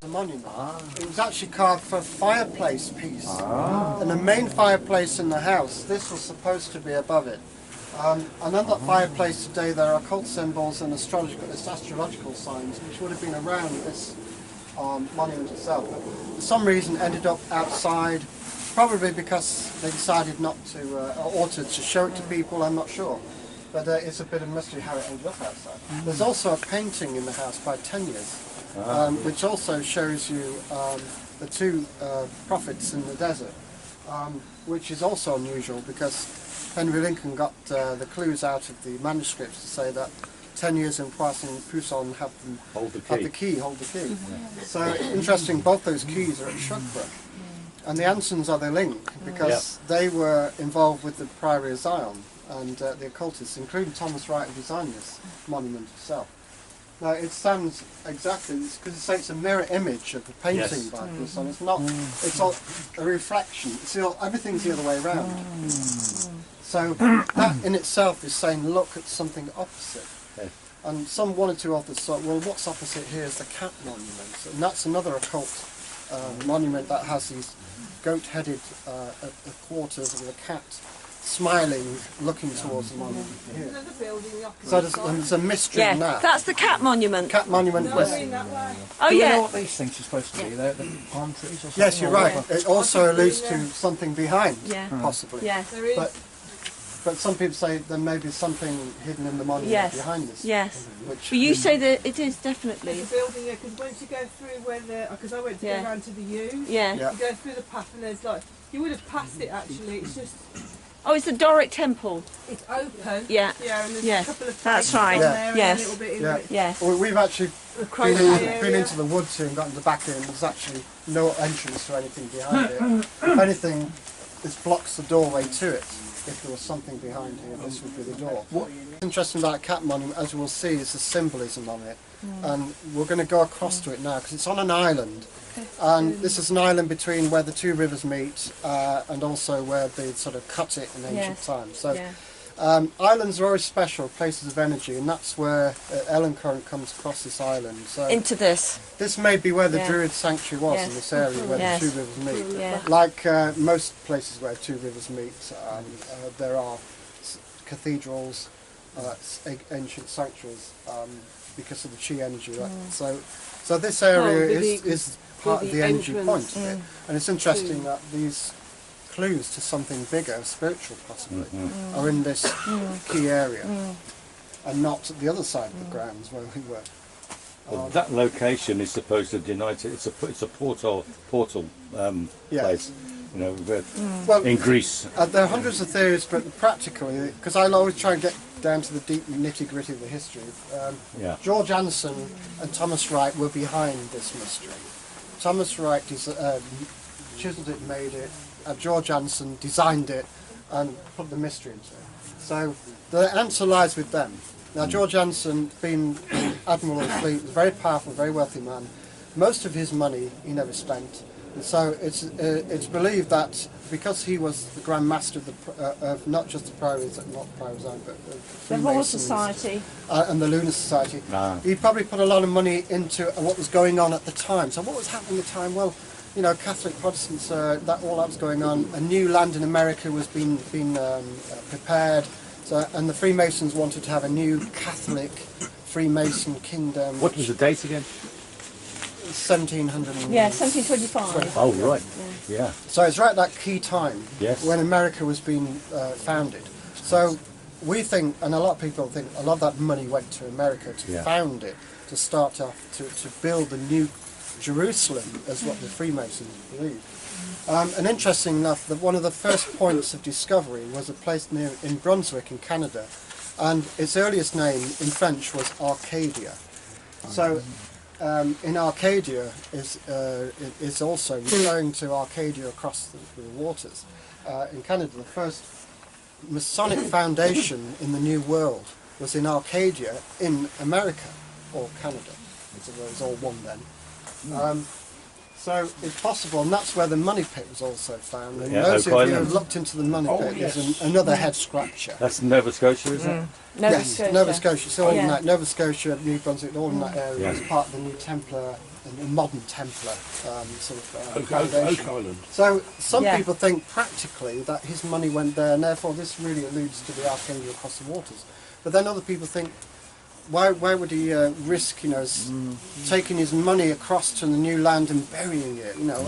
The monument. It was actually carved for a fireplace piece. And the main fireplace in the house, this was supposed to be above it. And on that fireplace today there are occult symbols and astrological signs which would have been around this monument itself. But for some reason ended up outside, probably because they decided not to, or to show it to people, I'm not sure. But it's a bit of a mystery how it ended up outside. There's also a painting in the house by Teniers, which also shows you the two prophets in the desert, which is also unusual because Henry Lincoln got the clues out of the manuscripts to say that Teniers and Poussin have the key. So interesting, both those keys are at Shugborough. And the Ansons are the link because they were involved with the Priory of Zion and the occultists, including Thomas Wright, who designed this monument itself. Now it stands exactly, because it's a mirror image of the painting by Poussin. It's not, it's all a reflection. Everything's the other way around. So that in itself is saying look at something opposite. And one or two authors thought, well, what's opposite here is the cat monument. And that's another occult monument that has these goat-headed quarters of a cat smiling, looking towards the monument here. So there's a mystery in that. That's the cat monument. Cat monument. Oh, Do we know yeah. what these things are supposed to be? They're the palm trees or something? Yes, you're right. It also alludes to something behind, Yeah. possibly. Yes. But some people say there may be something hidden in the monument Yes. behind this. Yes. Which But you say that it is definitely. There's a building there, because once you go through where because I went to Yeah. go around to the U, Yeah. Yeah. you go through the path and there's like, you would have passed it actually, it's just, Oh, it's the Doric Temple. it's open. Yeah. Yeah, and there's Yes. a couple of That's places right. on there and Yes. a little bit in Yeah. the, Yes. Well, we've actually the crowded been area. into the woods here and got to the back here, and there's actually no entrance to anything behind it. If anything, this blocks the doorway to it. If there was something behind here, this would be the door. What's interesting about Cat Monument, as we'll see, is the symbolism on it. And we're going to go across to it now, because it's on an island. And this is an island between where the two rivers meet, and also where they sort of cut it in ancient times. So. Yeah. Islands are always special, places of energy, and that's where Ellen current comes across this island. So Into this. this may be where the Yeah. Druid sanctuary was, Yes. in this area where Yes. the two rivers meet. Yeah. Like most places where two rivers meet, there are cathedrals, ancient sanctuaries, because of the chi energy. Right? So this area is part of the energy point of it. And it's interesting that these clues to something bigger, spiritual possibly, are in this key area, and not at the other side of the grounds where we were. Well, that location is supposed to deny it. It's a portal place, you know, in Greece. There are hundreds of theories, but practically, because I always try and get down to the deep nitty-gritty of the history. George Anson and Thomas Wright were behind this mystery. Thomas Wright chiseled it, made it. George Anson designed it and put the mystery into it. So the answer lies with them. Now, George Anson, being admiral of the fleet, was a very powerful, very wealthy man. Most of his money he never spent. And so it's believed that because he was the Grand Master of not just the Priories, not Priories, but the Royal Society and the Lunar Society, he probably put a lot of money into what was going on at the time. So what was happening at the time? Well, you know, Catholic Protestants, all that was going on. A new land in America was being prepared. So, and the Freemasons wanted to have a new Catholic Freemason kingdom. What was the date again? 1700. Yeah, 1725. Oh, right. Yeah. So it's right at that key time when America was being founded. So we think, and a lot of people think, a lot of that money went to America to found it, to start off, to build the new Jerusalem, as what the Freemasons believed. And interesting enough, that one of the first points of discovery was a place in Brunswick in Canada, and its earliest name in French was Arcadia. So in Arcadia is also referring to Arcadia across the waters. In Canada, the first Masonic foundation in the New World was in Arcadia in America, or Canada. It was all one then. So it's possible, and that's where the money pit was also found. And those of you who have looked into the money pit, there's another head scratcher. That's Nova Scotia, isn't it? Nova Scotia. So all in that, Nova Scotia, New Brunswick, all in that area is part of the new Templar, the modern Templar foundation. Oak Island. So some people think practically that his money went there, and therefore this really alludes to the Arcadia across the waters. But then other people think, why would he risk, you know, taking his money across to the new land and burying it, you know?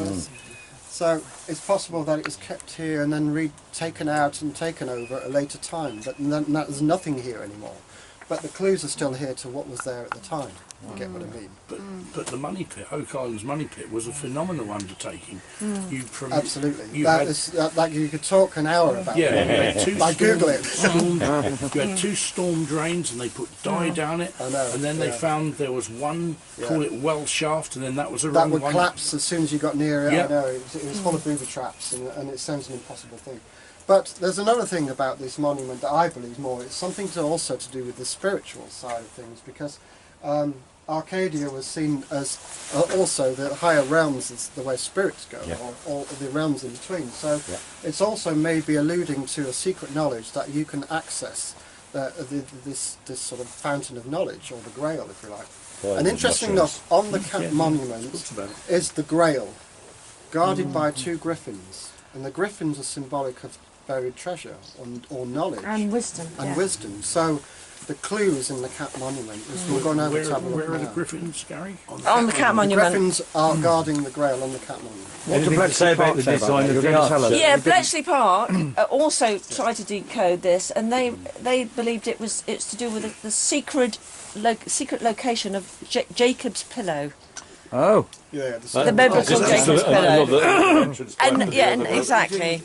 So it's possible that it was kept here and then taken out and taken over at a later time, but there's nothing here anymore. But the clues are still here to what was there at the time. You get what I mean? But the money pit, Oak Island's money pit, was a phenomenal undertaking. Absolutely. That you could talk an hour about. Yeah, I Google it. You had two storm drains, and they put dye down it. I know. And then they found there was one, call it well shaft, and then that was a that wrong would one. collapse as soon as you got near it. I know. It was full of booby traps, and it sounds an impossible thing. But there's another thing about this monument that I believe more. It's something also to do with the spiritual side of things, because Arcadia was seen as also the higher realms, is the way spirits go, or the realms in between. So it's also maybe alluding to a secret knowledge that you can access this sort of fountain of knowledge, or the Grail, if you like. And interesting enough, on the monument is the Grail, guarded by two griffins, and the griffins are symbolic of buried treasure or knowledge and wisdom. Wisdom. So the clues in the Cat Monument is we're going over to have a look. Where are the griffins, Gary? On the Cat Monument. The griffins are guarding the Grail on the Cat Monument. Anything to say about the design of the arch? Yeah, Bletchley Park also tried to decode this, and they believed it's to do with the secret location of Jacob's Pillow. Oh. Yeah, the biblical Jacob's Pillow. And exactly.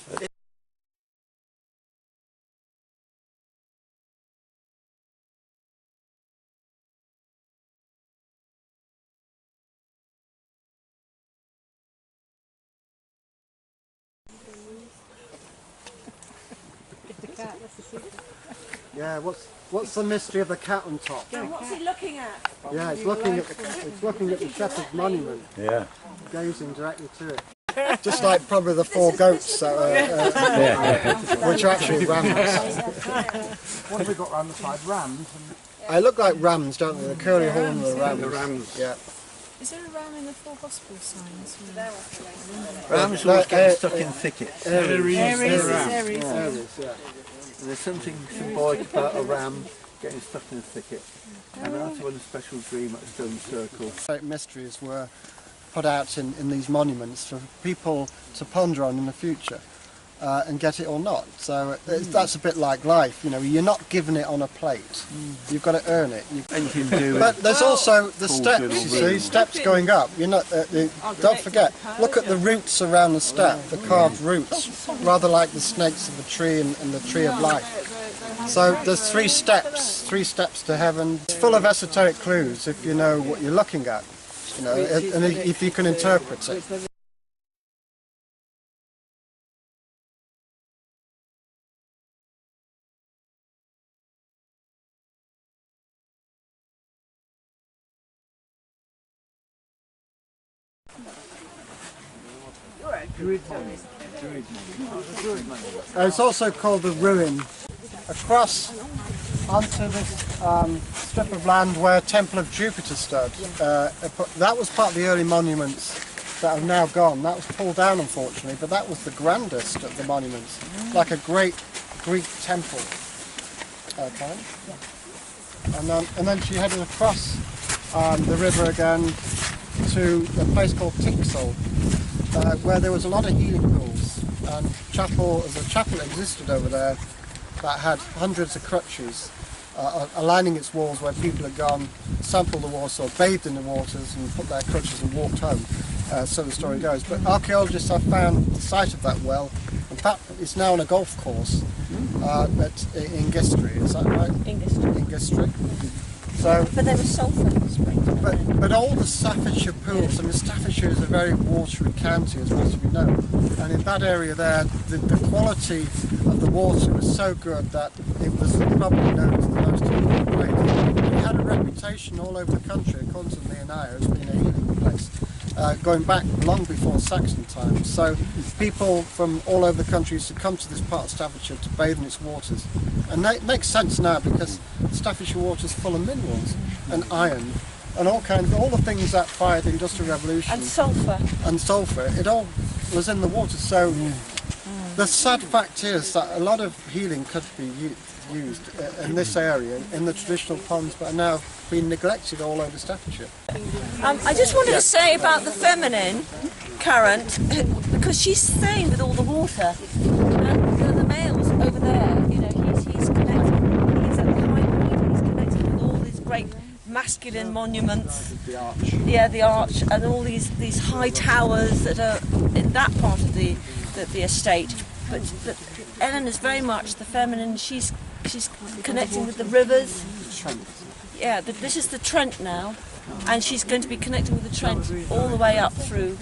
Yeah, what's the mystery of the cat on top? And what's he looking at? Yeah, it's looking at the shepherd's monument. Yeah. Gazing directly to it. Just like probably the four goats, which are actually rams. What have we got around the side? Rams? They look like rams, don't they? The curly horn of the rams. The rams. Yeah. Is there a ram in the four gospel signs? Rams always get stuck in thickets. Aries. And there's something symbolic about a ram getting stuck in a thicket. And that's when a special dream at a stone circle. Mysteries were put out in these monuments for people to ponder on in the future. and get it or not. So that's a bit like life, you know, you're not given it on a plate. You've got to earn it. But there's also the steps, you see, steps going up. You're not, don't forget, look at the roots around the step, the carved roots, rather like the snakes of the tree and the tree of life. So there's three steps to heaven. It's full of esoteric clues if you know what you're looking at, you know, and if you can interpret it. It's also called the ruin. Across onto this strip of land where Temple of Jupiter stood. That was part of the early monuments that have now gone. That was pulled down, unfortunately, but that was the grandest of the monuments, like a great Greek temple. Okay. And then she headed across the river again to a place called Tixall, where there was a lot of healing pools. And a chapel existed over there that had hundreds of crutches aligning its walls where people had gone, sampled the water, or bathed in the waters and put their crutches and walked home. So the story goes. But archaeologists have found the site of that well. In fact, it's now on a golf course in Gistry, is that right? In Gistry. So, but there was sulphur springs. But all the Staffordshire pools, I mean, Staffordshire is a very watery county, as most of you know, and in that area there, the quality of the water was so good that it was probably known as the most healing place. It had a reputation all over the country, according to Leonaya, as being a healing place, going back long before Saxon times. So people from all over the country used to come to this part of Staffordshire to bathe in its waters. And that makes sense now, because Staffordshire water is full of minerals and iron and all the things that fired the Industrial Revolution. And sulphur. And sulphur. It all was in the water. So the sad fact is that a lot of healing could be used in this area, in the traditional ponds, but are now being neglected all over Staffordshire. I just wanted to say about the feminine current, because she's staying with all the water. And the males over there, you know, he's connected. He's at the high point. He's connected with all these great masculine monuments. The arch. Yeah, the arch, and all these high towers that are in that part of the estate. But Ellen is very much the feminine. She's connecting with the rivers. Yeah, this is the Trent now, and she's going to be connecting with the Trent all the way up through,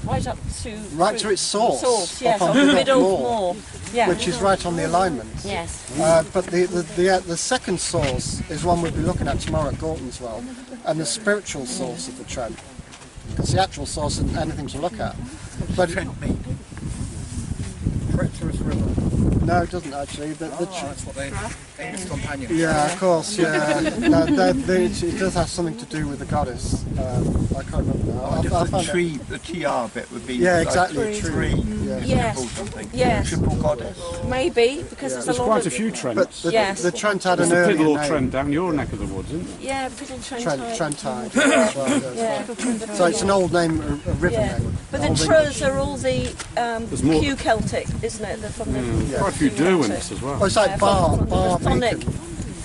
right up to its source. Yes, on the middle moor. Yeah. Which is right on the alignment. Yes. But the second source is one we'll be looking at tomorrow at Gorton's Well, and the spiritual source of the Trent. Because the actual source isn't anything to look at. But Trent mean? Treacherous river. No, it doesn't actually. That's what they English companions. Yeah, of course. Yeah, it does have something to do with the goddess. I can't remember now. The TR bit would be. Yeah, exactly. Like tree. Yes. Something. Yes. Triple goddess. Maybe because there's quite a few Trents. But the Trent had an earlier earlier name. name. Trent down your neck of the woods, isn't it? Yeah, Trentine. Trentine. So it's an old name, a river name. But the Trus are all the Q Celtic, isn't it? They're from the quite a few Derwents as well. Oh, it's like Barr Beacon.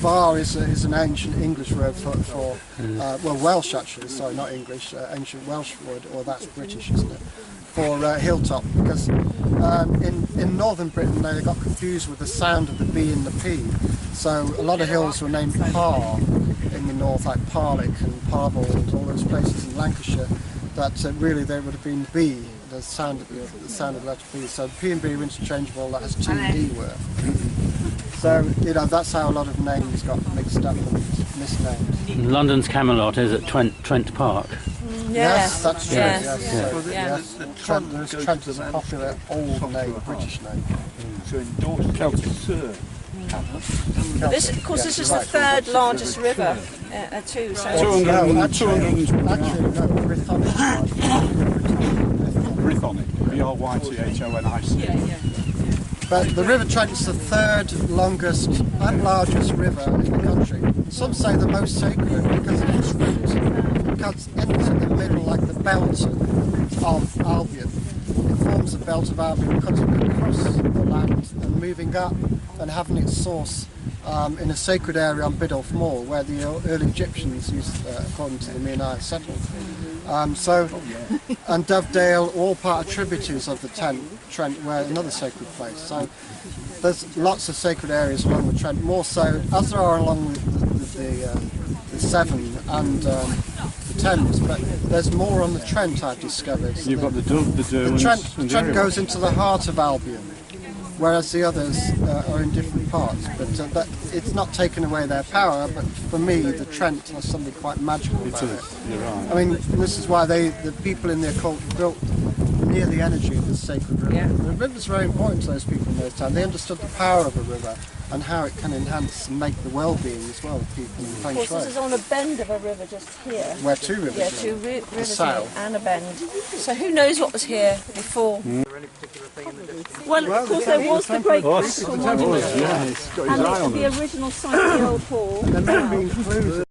Barr is an ancient English word for Welsh actually, sorry, not English, ancient Welsh word, or that's British, isn't it? For hilltop, because in northern Britain they got confused with the sound of the B and the P. So a lot of hills were named Par in the north, like Parlick and Parbold and all those places in Lancashire, that really they would have been B, the sound of the letter B. So P and B are interchangeable, that has T and D were. So, you know, that's how a lot of names got mixed up and misnamed. London's Camelot is at Trent Park. Yes, that's true. Yes. Trent is a popular old name, British name. So in Dorset, Celtic. This, of course, this is the third largest river too. So Brythonic. Brythonic. But the River Trent is the third longest and largest river in the country. Some say the most sacred because of its route. It cuts into the middle like the belt of Albion. It forms towards the belt of Albion, cutting across the land and moving up and having its source in a sacred area on Biddulph Moor, where the early Egyptians used, according to the Menai, settled. And Dovedale, all part of tributaries of the Trent, where another sacred place. So there's lots of sacred areas along the Trent, more so as there are along the Severn and the Thames, but there's more on the Trent, I've discovered. You've got the Derwents. The Trent goes into the heart of Albion, whereas the others are in different parts. But it's not taken away their power, but for me, the Trent has something quite magical about it. You're right. I mean, this is why the people in the occult built near the energy of this sacred river. Yeah. The river's very important to those people in those times. They understood the power of a river and how it can enhance and make the well-being as well of people in feng shui. Of course, this is on a bend of a river just here. Where two rivers Yeah, are. two rivers here and a bend. So who knows what was here before? Well, of course, there was the great critical monument. Yeah, he's got his And eye it's on the them. original site of the old hall. And there may be clues.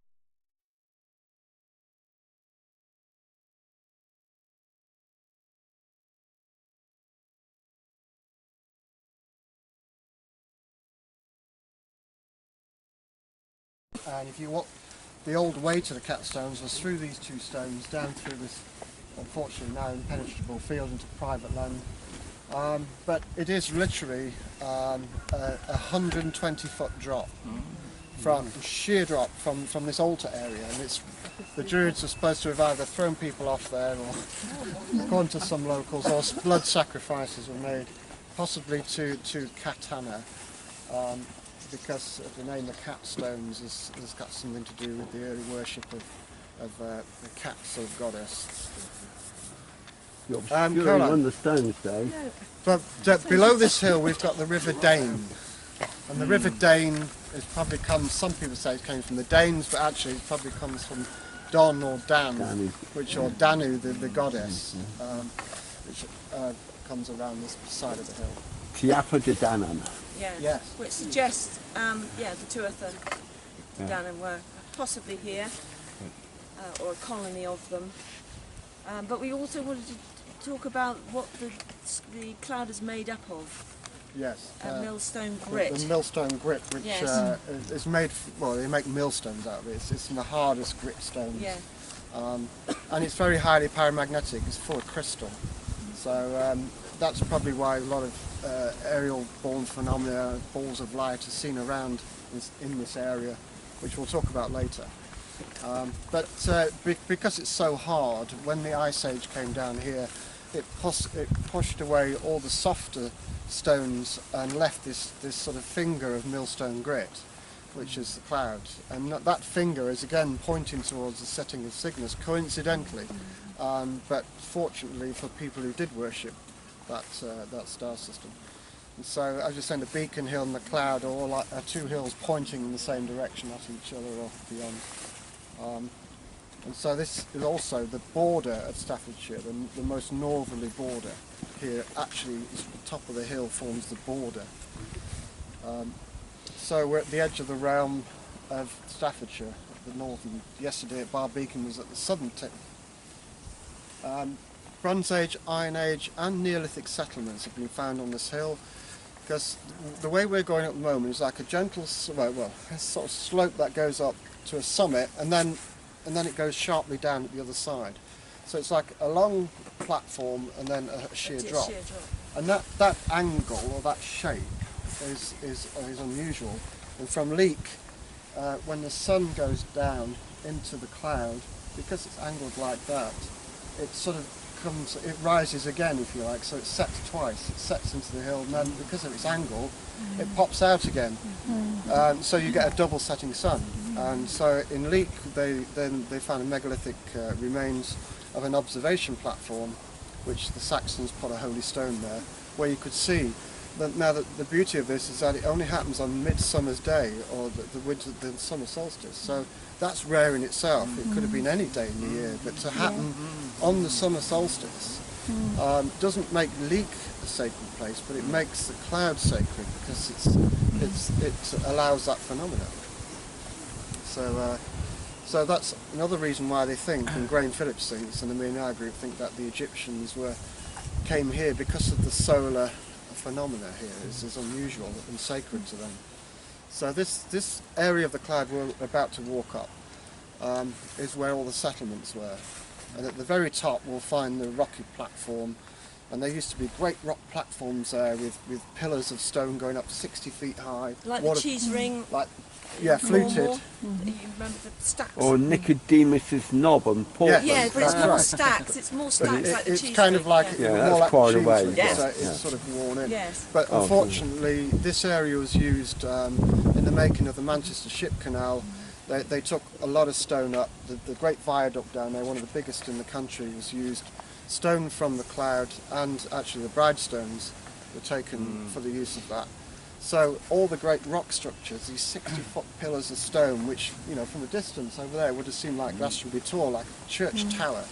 And if you walk, the old way to the Catstones was through these two stones, down through this, unfortunately now impenetrable field into private land. But it is literally a 120-foot drop, from sheer drop from this altar area, and it's the Druids are supposed to have either thrown people off there or gone to some locals, or blood sacrifices were made, possibly to Katana. Because of the name of Catstones has got something to do with the early worship of the cat sort of goddess. You're obscuring on the stones, Dave. But below this hill we've got the River Dane, and the River Dane is probably comes. Some people say it came from the Danes, but actually it probably comes from Don or Dan, or Danu, the goddess, which comes around this side of the hill. Chiapa de Danan. Yeah. Yes. Which suggests, the Tuatha De Danann were possibly here, or a colony of them. But we also wanted to talk about what the cloud is made up of. Yes. Millstone grit. The millstone grit, which is made. Well, they make millstones out of it. It's the hardest grit stones. Yeah. And it's very highly paramagnetic. It's full of crystal. So that's probably why a lot of aerial-born phenomena, balls of light, are seen around in this area, which we'll talk about later. But because it's so hard, when the Ice Age came down here, it pushed away all the softer stones and left this sort of finger of millstone grit, which is the cloud. And that finger is again pointing towards the setting of Cygnus, coincidentally, but fortunately for people who did worship that star system. And so, as you're saying, the Beacon Hill and the Cloud are all like two hills pointing in the same direction at each other or beyond. And so this is also the border of Staffordshire, the most northerly border here. Actually, the top of the hill forms the border. So we're at the edge of the realm of Staffordshire, the northern. Yesterday at Barr Beacon was at the southern tip. Bronze Age, Iron Age and Neolithic settlements have been found on this hill, because the way we're going at the moment is like a gentle, a sort of slope that goes up to a summit, and then it goes sharply down at the other side. So it's like a long platform and then a sheer drop. And that angle or that shape is unusual. And from Leek, when the sun goes down into the cloud, because it's angled like that, it sort of it rises again, if you like, so it sets twice. It sets into the hill, and then because of its angle, it pops out again. So you get a double setting sun. And so in Leek, they found a megalithic remains of an observation platform, which the Saxons put a holy stone there, where you could see. Now, the beauty of this is that it only happens on Midsummer's Day, or the summer solstice. So that's rare in itself. It could have been any day in the year, but to happen on the summer solstice doesn't make Leek a sacred place, but it makes the cloud sacred, because it allows that phenomenon. So that's another reason why they think, and Graham Phillips thinks, and the Menai group think, that the Egyptians were came here because of the solar phenomena here is unusual and sacred to them. So this area of the cloud we're about to walk up is where all the settlements were. And at the very top we'll find the rocky platform, and there used to be great rock platforms there with pillars of stone going up 60 feet high. Like the cheese ring. Like, yeah, fluted. You remember the stacks? Or Nicodemus's knob on Portland. Yeah, but it's more stacks. It's more stacks like the cheese It's kind ring. of like, Yeah, more that's like quite cheese away. ring, Yes. so it's sort of worn in. Yes. But unfortunately, this area was used in the making of the Manchester Ship Canal. They took a lot of stone up. The great viaduct down there, one of the biggest in the country, was used. Stone from the cloud, and actually the Bridestones were taken for the use of that. So all the great rock structures, these 60-foot pillars of stone, which, you know, from a distance over there would have seemed like Glastonbury tall, like a church tower,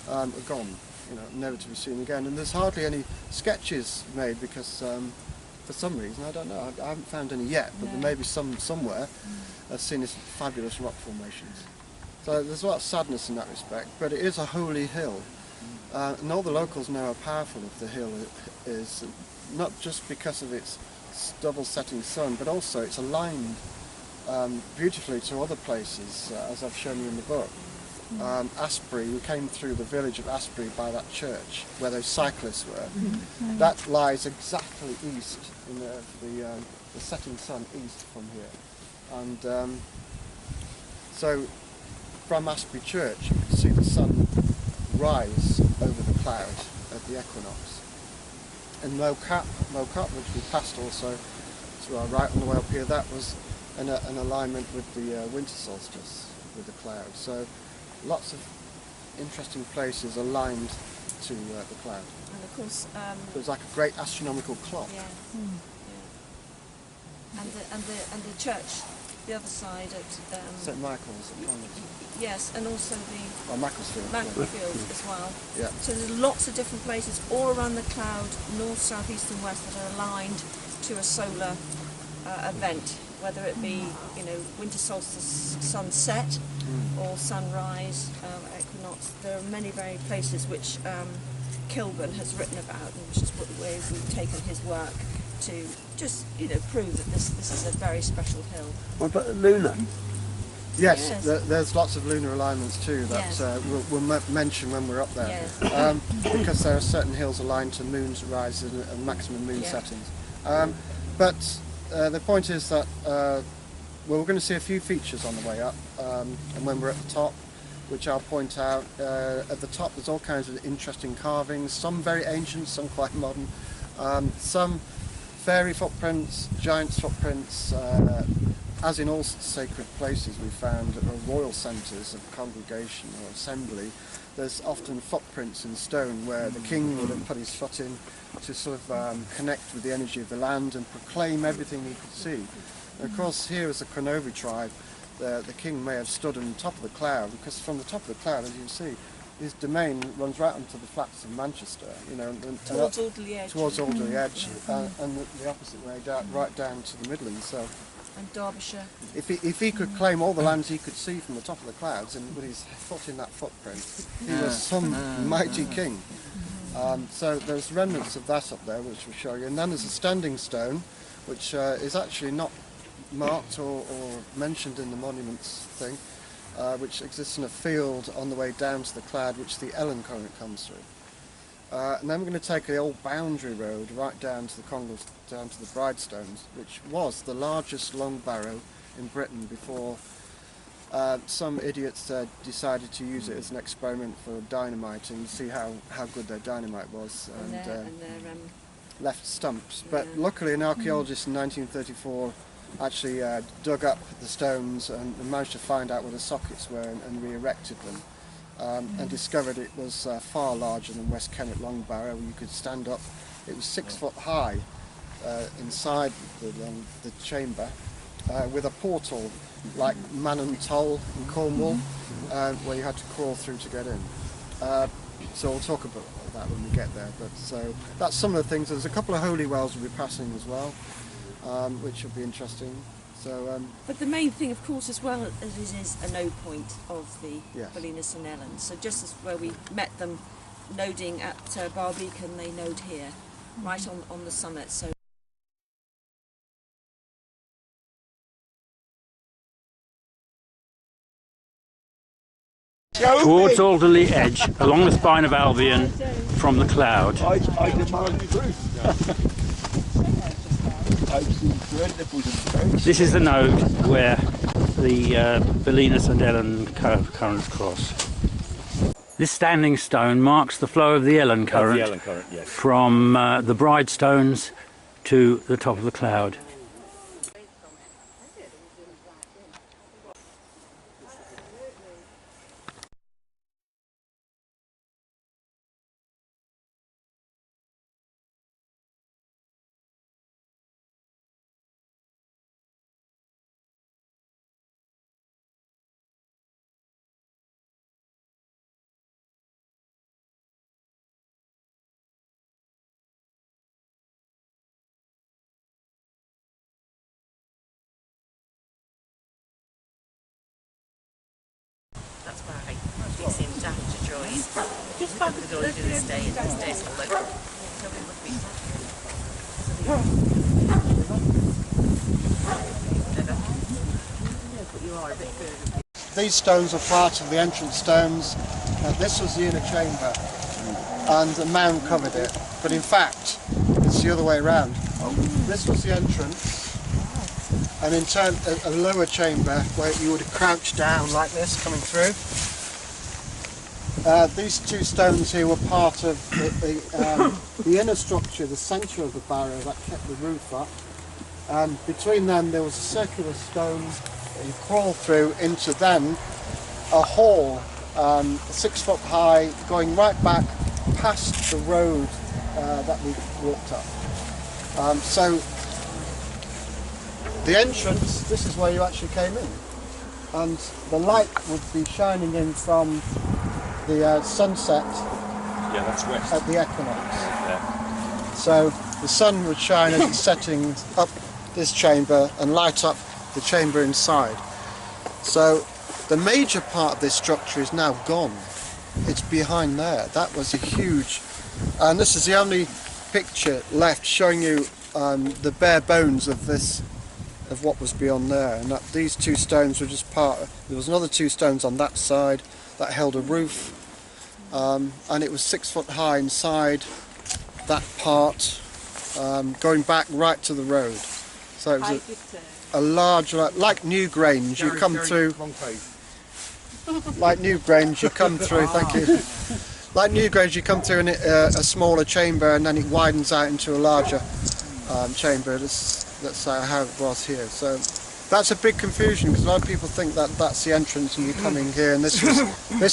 are gone, you know, never to be seen again. And there's hardly any sketches made because, for some reason, I don't know, I haven't found any yet, but there may be some somewhere. I've seen these fabulous rock formations. So there's a lot of sadness in that respect, but it is a holy hill. And all the locals know how powerful of the hill is, not just because of its double setting sun, but also it's aligned beautifully to other places, as I've shown you in the book. Asprey, we came through the village of Asprey by that church where those cyclists were. That lies exactly east, in the setting sun east from here. And so from Asprey Church you can see the sun rise over the cloud at the equinox. And Mocap, which we passed also to our right on the way up here, that was an alignment with the winter solstice with the cloud. So lots of interesting places aligned to the cloud. And of course, it was like a great astronomical clock. Yeah. And the church, the other side at St Michael's at Connors. Yes, and also the Macclesfield as well. Yeah. So there's lots of different places all around the cloud, north, south, east, and west, that are aligned to a solar event, whether it be, you know, winter solstice sunset or sunrise, equinox. There are many places which Kilburn has written about, and which is where we've taken his work to just, you know, prove that this is a very special hill. What about the lunar? Yes, there's lots of lunar alignments too that we'll mention when we're up there. Yes. Because there are certain hills aligned to moon's rises and maximum moon settings. But the point is that we're going to see a few features on the way up, and when we're at the top, which I'll point out. At the top there's all kinds of interesting carvings, some very ancient, some quite modern, some fairy footprints, giants footprints. As in all sacred places we found at royal centres of congregation or assembly, there's often footprints in stone where the king would have put his foot in to sort of connect with the energy of the land and proclaim everything he could see. And of course here as the Cronovi tribe, the king may have stood on top of the cloud, because from the top of the cloud, as you can see, his domain runs right onto the flats of Manchester, you know, towards Alderley Edge. Towards Alderley Edge, and the opposite way, right down to the Midlands. So. And Derbyshire. If he could claim all the lands he could see from the top of the clouds, and with his foot in that footprint, he was some mighty king. So there's remnants of that up there, which we'll show you. And then there's a standing stone, which is actually not marked or mentioned in the monuments thing, which exists in a field on the way down to the cloud, which the Elen current comes through. And then we're going to take the old boundary road right down to the Congles, down to the Bridestones, which was the largest long barrow in Britain before some idiots decided to use it as an experiment for dynamiting, to see how good their dynamite was, and left stumps. But luckily an archaeologist in 1934 actually dug up the stones and managed to find out where the sockets were and re-erected them. And discovered it was far larger than West Kennet Long Barrow. You could stand up. It was 6 foot high inside the chamber, with a portal like Manon Toll in Cornwall, where you had to crawl through to get in. So we'll talk about that when we get there. But so that's some of the things. There's a couple of holy wells we'll be passing as well, which will be interesting. So, but the main thing, of course, as well as is a no point of the Belinus and Elen. So just as where we met them noding at Barr Beacon, they node here, right on the summit. So. Towards Alderley Edge, along the Spine of Albion, from the cloud. I demand truth. This is the node where the Belinus and Elen currents cross. This standing stone marks the flow of the Elen current, yes. from the Bride Stones to the top of the cloud. That's why it's in Staffordshire Druid. We'd always do this day, and this day's all local. Nobody would be. But you are a bit good. These stones are part of the entrance stones. This was the inner chamber, and the mound covered it. But in fact, it's the other way around. This was the entrance, and in turn, a lower chamber where you would crouch down like this, coming through. These two stones here were part of the inner structure, the centre of the barrow that kept the roof up. And between them, there was a circular stone that you crawl through into then a hall, 6 foot high, going right back past the road that we walked up. So the entrance, this is where you actually came in, and the light would be shining in from the sunset that's west. at the equinox. Yeah. So the sun would shine as it's setting up this chamber and light up the chamber inside. So the major part of this structure is now gone. It's behind there. That was a huge, and this is the only picture left showing you the bare bones of this, of what was beyond there, and that these two stones were just part of, there was another two stones on that side that held a roof, and it was 6 foot high inside that part, going back right to the road. So it was a large, like Newgrange, you come through, like Newgrange, you come through, thank you. Like Newgrange, you come through in a smaller chamber, and then it widens out into a larger chamber. That's how it was here. So that's a big confusion, because a lot of people think that that's the entrance and you come in here, and this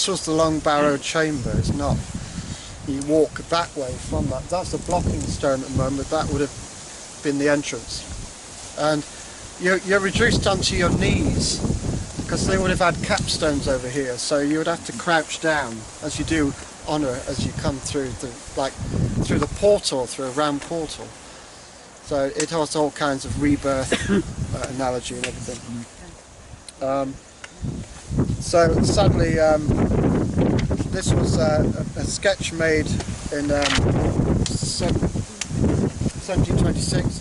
was the long barrowed chamber. It's not. You walk that way from that. That's a blocking stone at the moment. That would have been the entrance. And you're reduced down to your knees, because they would have had capstones over here. So you would have to crouch down, as you do honour as you come through through the portal, through a round portal. So it has all kinds of rebirth analogy and everything. So sadly, this was a sketch made in 1726,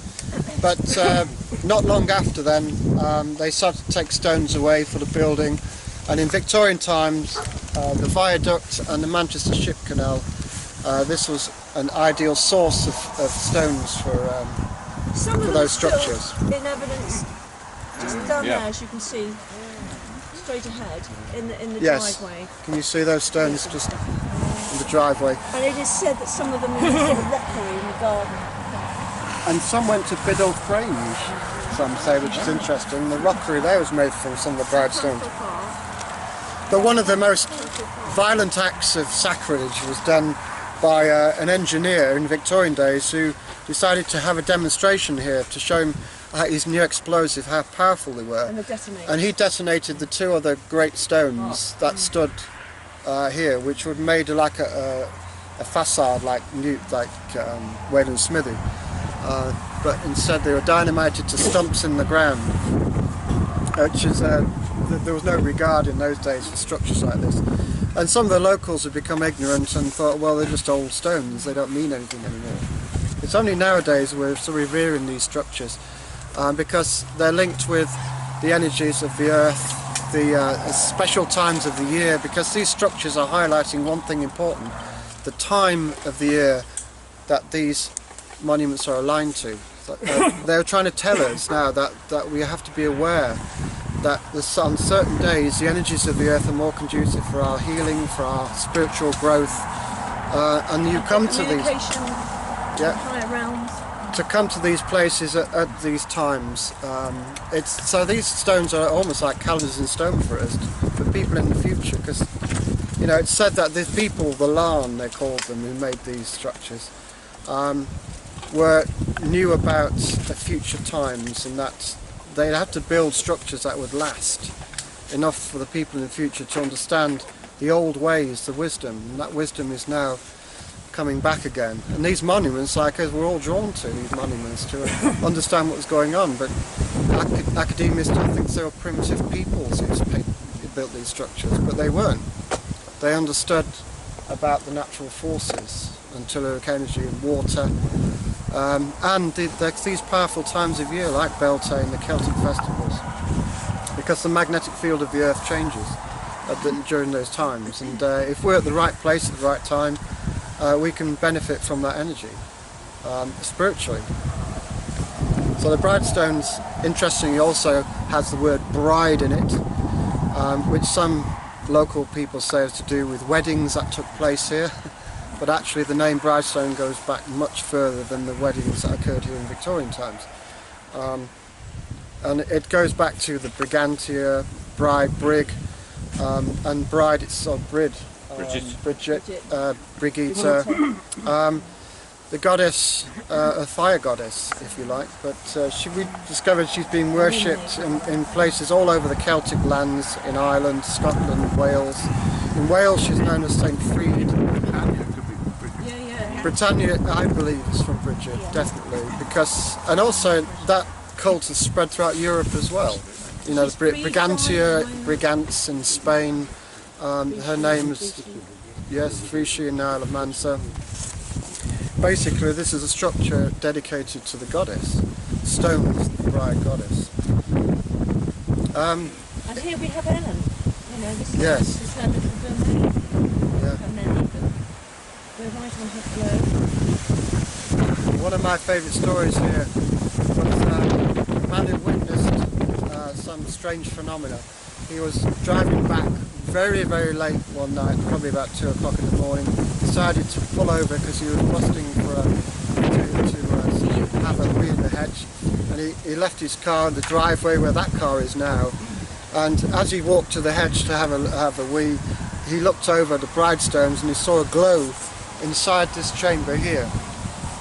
but not long after then they started to take stones away for the building, and in Victorian times the viaduct and the Manchester Ship Canal, this was an ideal source of stones for those structures. In evidence, just down there, as you can see, straight ahead in the driveway. Can you see those stones just in the driveway? And it is said that some of them were in the rockery in the garden. And some went to Biddulph Grange, some say, which is interesting. The rockery there was made from some of the bride stones. But one of the most violent acts of sacrilege was done by an engineer in Victorian days who decided to have a demonstration here to show him his new explosive, how powerful they were. And he detonated the two other great stones that stood here, which were made like a facade, like Wayland Smithy. But instead they were dynamited to stumps in the ground, which is there was no regard in those days for structures like this. And some of the locals have become ignorant and thought, well, they're just old stones, they don't mean anything anymore. It's only nowadays we're sort of revering these structures because they're linked with the energies of the earth, the special times of the year, because these structures are highlighting one thing important, the time of the year that these monuments are aligned to. They're trying to tell us now that we have to be aware that on certain days the energies of the earth are more conducive for our healing, for our spiritual growth, and you come to these higher realms. to come to these places at these times. So these stones are almost like calendars in stone for us, for people in the future, because it's said that the people, the Larn they called them, who made these structures, knew about the future times, and that they'd have to build structures that would last enough for the people in the future to understand the old ways, the wisdom, and that wisdom is now coming back again. And these monuments, like us, we're all drawn to these monuments to understand what was going on, but academia still thinks they were primitive peoples who built these structures, but they weren't. They understood about the natural forces, telluric energy and water, and these powerful times of year like Beltane, the Celtic festivals, because the magnetic field of the earth changes during those times, and if we're at the right place at the right time, we can benefit from that energy spiritually. So the bride stones, interestingly, also has the word bride in it, which some local people say is to do with weddings that took place here. But actually the name Bridestone goes back much further than the weddings that occurred here in Victorian times. And it goes back to the Brigantia, bride, brig, and bride itself, Bridget, Brigitte, the goddess, a fire goddess, if you like, but we discovered she's been worshipped in places all over the Celtic lands, in Ireland, Scotland, Wales. In Wales she's known as St. Fried. Britannia, I believe, is from Bridget, definitely, and also that cult has spread throughout Europe as well. Brigantia, Brigants in Spain, her name's, Frishi in the Isle of Man. So basically this is a structure dedicated to the goddess, stones, the bride goddess. And here we have Ellen, this is her little domain. We're right on her flow. One of my favourite stories here was a man who witnessed some strange phenomena. He was driving back very, very late one night, probably about 2 o'clock in the morning, decided to pull over because he was busting to have a wee in the hedge, and he left his car in the driveway where that car is now, and as he walked to the hedge to have a wee, he looked over the Bridestones and he saw a glow inside this chamber here,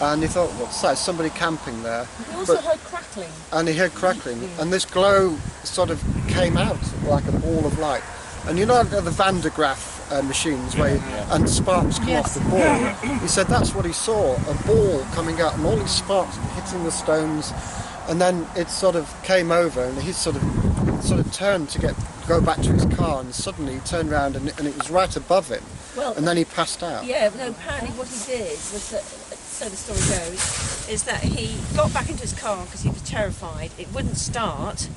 and he thought, what's that? Somebody camping there. He also heard crackling. And he heard crackling, and this glow sort of came out like a ball of light. And the Van de Graaff machines where and sparks come off the ball. He said that's what he saw, a ball coming out and all these sparks hitting the stones, and then it sort of came over and he sort of turned to go back to his car, and suddenly he turned around and it was right above him. Well, and then he passed out. Yeah, no, apparently what he did was that, so the story goes, is that he got back into his car because he was terrified. It wouldn't start.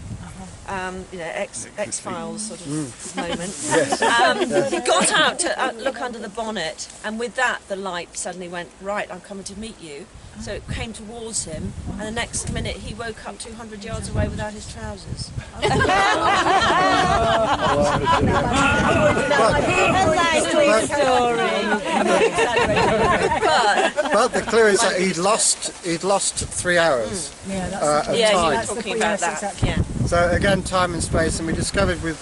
X-Files sort of moment. Yes. He got out to look under the bonnet, and with that the light suddenly went, right, I'm coming to meet you. So it came towards him, and the next minute he woke up 200 yards away without his trousers. But the clue is that he'd lost 3 hours of time. You were talking about that. Yeah. So again, time and space, and we discovered with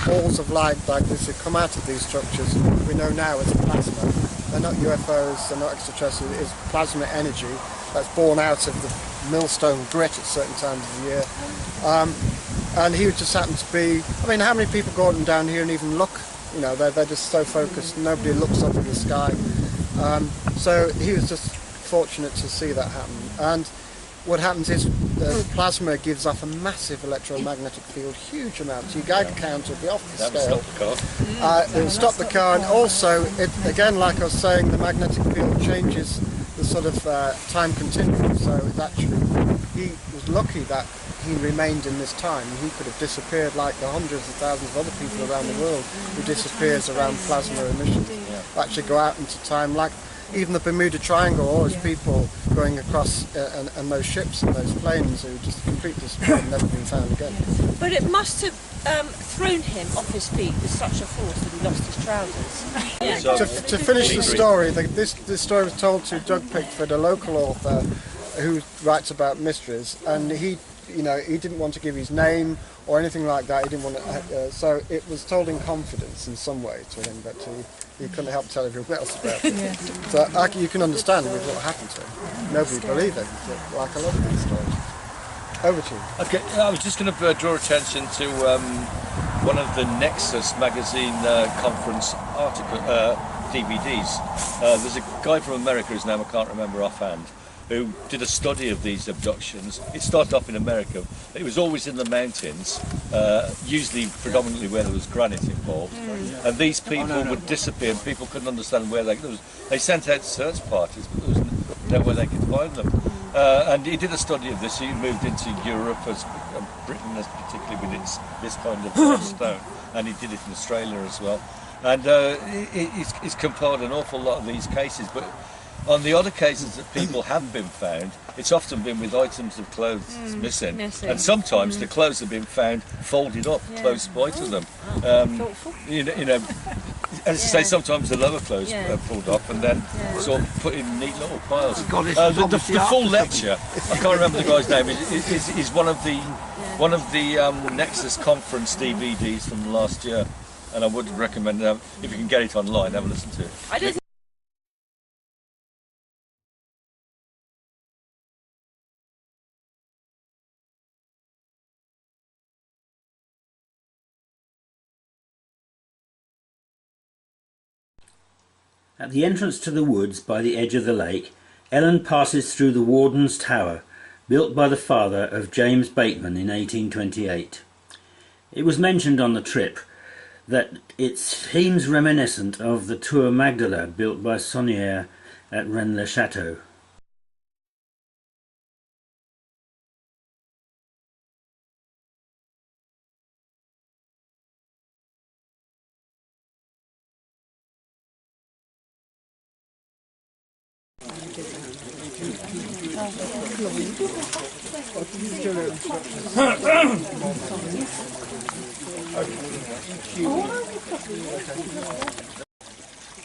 balls of light like this that come out of these structures, we know now it's plasma. They're not UFOs, they're not extraterrestrial, it's plasma energy that's born out of the millstone grit at certain times of the year. And he just happened to be, how many people go up and down here and even look? They're just so focused, nobody looks up in the sky. So he was just fortunate to see that happen. And what happens is the plasma gives off a massive electromagnetic field, huge amounts. Your Geiger counter will be off the scale. It will stop the car, and also, again, like I was saying, the magnetic field changes the sort of time continuum. So it's actually, he was lucky that he remained in this time. He could have disappeared like the hundreds of thousands of other people around the world who disappears around plasma emissions. Actually go out into time, like even the Bermuda Triangle, always people going across and those ships and those planes who just completely disappeared and never been found again. But it must have thrown him off his feet with such a force that he lost his trousers. To finish the story, this story was told to Doug Pickford, a local author who writes about mysteries, and he didn't want to give his name or anything like that. He didn't want to, so it was told in confidence in some way to him, but he couldn't help tell everyone else about it. So you can understand with what happened to him. Nobody believed it, like a lot of these stories. Over to you. Okay, I was just going to draw attention to one of the Nexus magazine conference article DVDs. There's a guy from America whose name I can't remember offhand, who did a study of these abductions. It started off in America. It was always in the mountains, usually predominantly where there was granite involved. And these people would disappear, and people couldn't understand where they sent out search parties, but there was no way they could find them. And he did a study of this. He moved into Europe, Britain particularly with this kind of stone, and he did it in Australia as well. And he's compiled an awful lot of these cases, but on the odd occasions that people have been found, it's often been with items of clothes missing. And sometimes the clothes have been found folded up close by to them. As I say, sometimes the lower clothes are pulled up and then sort of put in neat little piles. The full lecture, I can't remember the guy's name, is one of the Nexus conference DVDs from last year, and I would recommend if you can get it online, have a listen to it. At the entrance to the woods by the edge of the lake, Ellen passes through the Warden's Tower, built by the father of James Bateman in 1828. It was mentioned on the trip that it seems reminiscent of the Tour Magdala built by Saunière at Rennes-le-Chateau.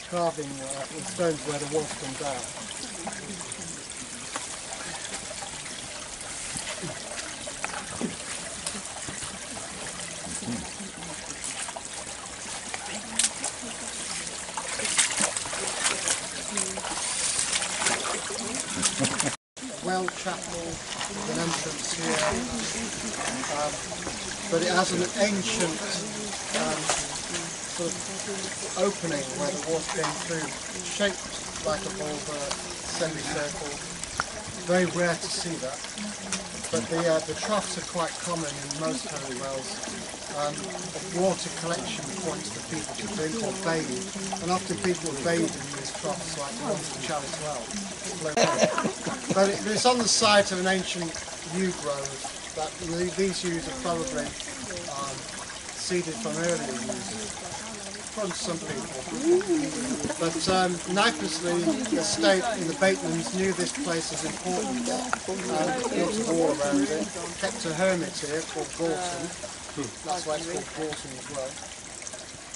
Carving the stones where the walls come down. Well chapel with an entrance here, but it has an ancient sort of opening where the water came through, shaped like a bulb, semicircle. Very rare to see that, but the troughs are quite common in most holy wells. Water collection points for people to drink or bathe, and often people bathe in these troughs like the ones in Chalice Well. But it's on the site of an ancient yew grove. That these yews are probably seeded from earlier yews, from some people. But Nicholasly, the estate and the Batemans knew this place was important, built a wall around it, kept a hermit here called Gorton. That's why it's called Gorton as well.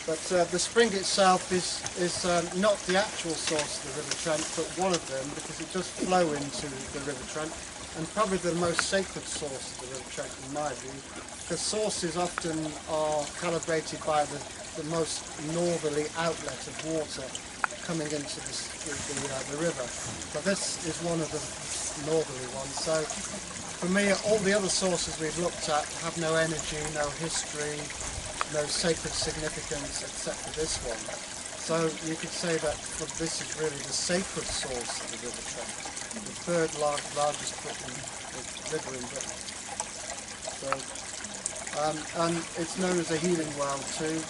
But the spring itself is not the actual source of the River Trent, but one of them, because it does flow into the River Trent, and probably the most sacred source of the River Trent in my view, because sources often are calibrated by the most northerly outlet of water coming into the river. But this is one of the northerly ones. So for me, all the other sources we've looked at have no energy, no history, no sacred significance except for this one. So you could say that this is really the sacred source of the River Trent, the third largest brook in the river in Britain. So, and it's known as a healing well too.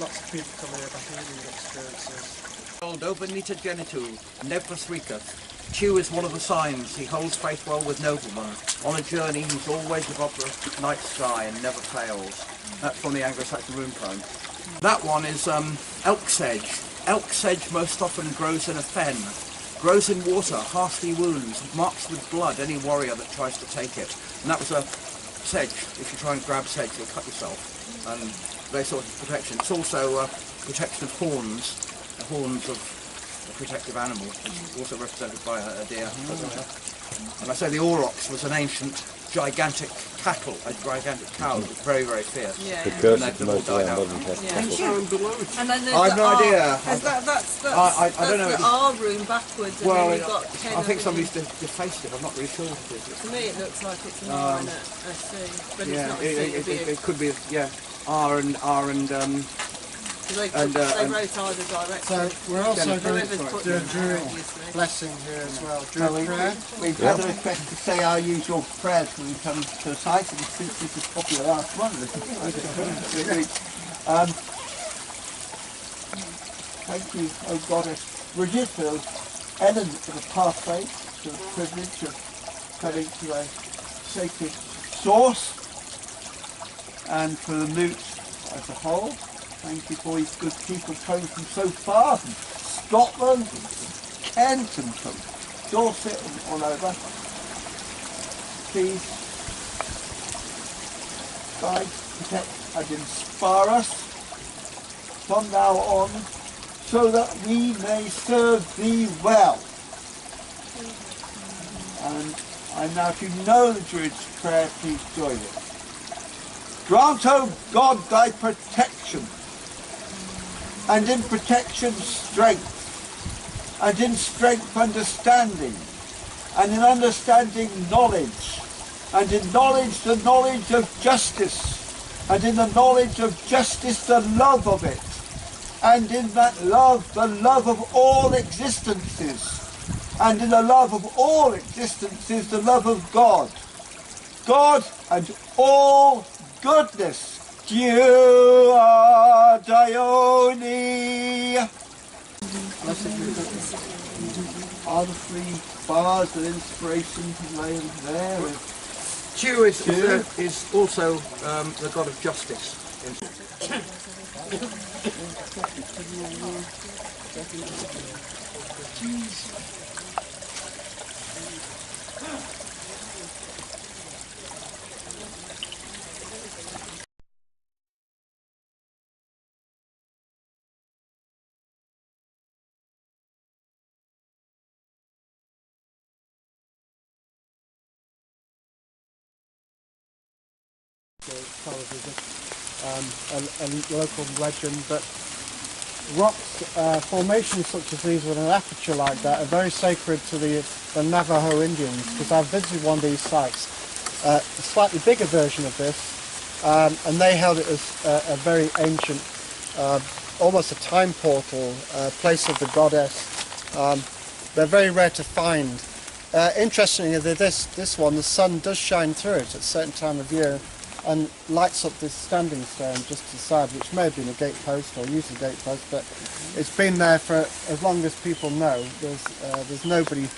Lots of people come here for healing experiences. Called Obenita Genitu, Nebus Rica. Chew is one of the signs. He holds faith well with noblemen. On a journey, he's always above the night sky and never fails. That's from the Anglo-Saxon rune poem. That one is elk sedge. Elk sedge most often grows in a fen. Grows in water, harshly wounds, marks with blood any warrior that tries to take it. And that was a sedge. If you try and grab sedge, you'll cut yourself. And very sort of protection. It's also protection of horns. The horns of a protective animal, which is also represented by a deer. And I say the aurochs was an ancient, gigantic cattle, a gigantic cow that was very, very fierce. Yeah. And they've all died out. And then there's I have no idea. That's I don't know. The R room backwards, and Well, then you've got 10 I think of somebody's defaced it. I'm not really sure what it is. To me, it looks like it's an R and a C, but Yeah, it's not a C. it could be, yeah, R and They wrote either direction. So we're also going to Whoever's put do a them Druid there, obviously. blessing here as well. No, Druid prayer. we've had a request to say our usual prayers when we come to the site, and since this is probably the last one, thank you, O Goddess Lichfield, Elen for the pathway, for the privilege of coming to a sacred source, and for the moot as a whole. Thank you for these good people coming from so far, from Scotland, from Kent, and from Dorset and all over. Please guide, protect and inspire us from now on, so that we may serve thee well. And now, if you know the Druid's prayer, please join it. Grant, O God, thy protection, and in protection strength, and in strength understanding, and in understanding knowledge, and in knowledge the knowledge of justice, and in the knowledge of justice the love of it, and in that love the love of all existences, and in the love of all existences the love of God. God and all goodness. You are Dione. Are the three bars of inspiration laying there? Chew is also the god of justice. Probably just a local legend, but rocks, formations such as these with an aperture like that are very sacred to the Navajo Indians, because I've visited one of these sites, a slightly bigger version of this, and they held it as a very ancient, almost a time portal, place of the goddess. They're very rare to find. Interestingly, this one, the sun does shine through it at a certain time of year, and lights up this standing stone just to the side, which may have been a gate post or used a gate post, but it's been there for as long as people know. There's nobody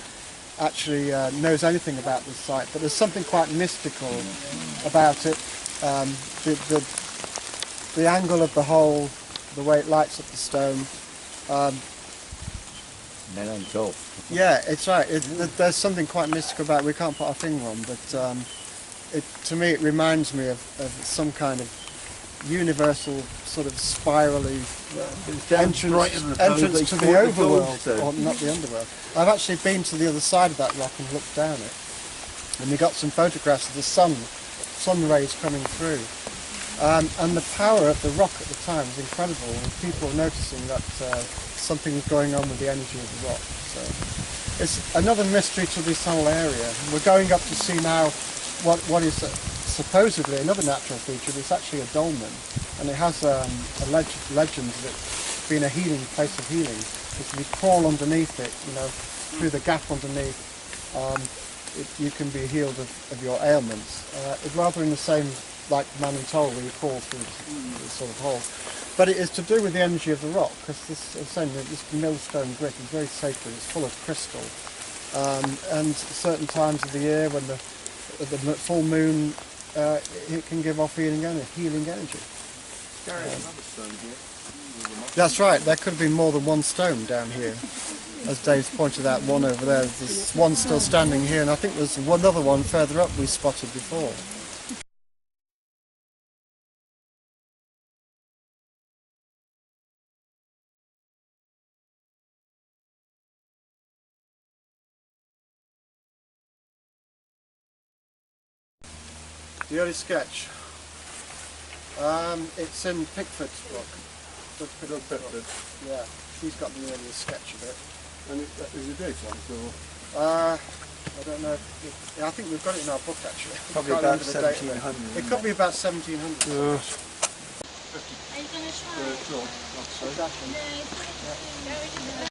actually knows anything about this site, but there's something quite mystical about it. The angle of the hole, the way it lights up the stone. Yeah, it's right. There's something quite mystical about it we can't put our finger on, but to me it reminds me of some kind of universal sort of spirally entrance to the overworld, or not the underworld. I've actually been to the other side of that rock and looked down it, and we got some photographs of the sun rays coming through. And the power of the rock at the time was incredible, and people were noticing that something was going on with the energy of the rock. So it's another mystery to this whole area. We're going up to see now what is supposedly another natural feature, but it's actually a dolmen, and it has a legend of it being a healing place of healing. If you crawl underneath it, through the gap underneath, you can be healed of your ailments. It's rather in the same, like Man and Toll, where you fall through this sort of hole. But it is to do with the energy of the rock, because this millstone brick is very sacred. It's full of crystal, and certain times of the year when the full moon, it can give off healing energy. That's right. There could have been more than one stone down here, as Dave's pointed out. One over there. There's one still standing here, and I think there's another one further up we spotted before. The early sketch. It's in Pickford's book. Pickford. Yeah, he's got the earliest sketch of it. And is it date on it, or? I don't know. I think we've got it in our book actually. Probably about 1700. It could be about 1700. Are you going to try? Exactly. No,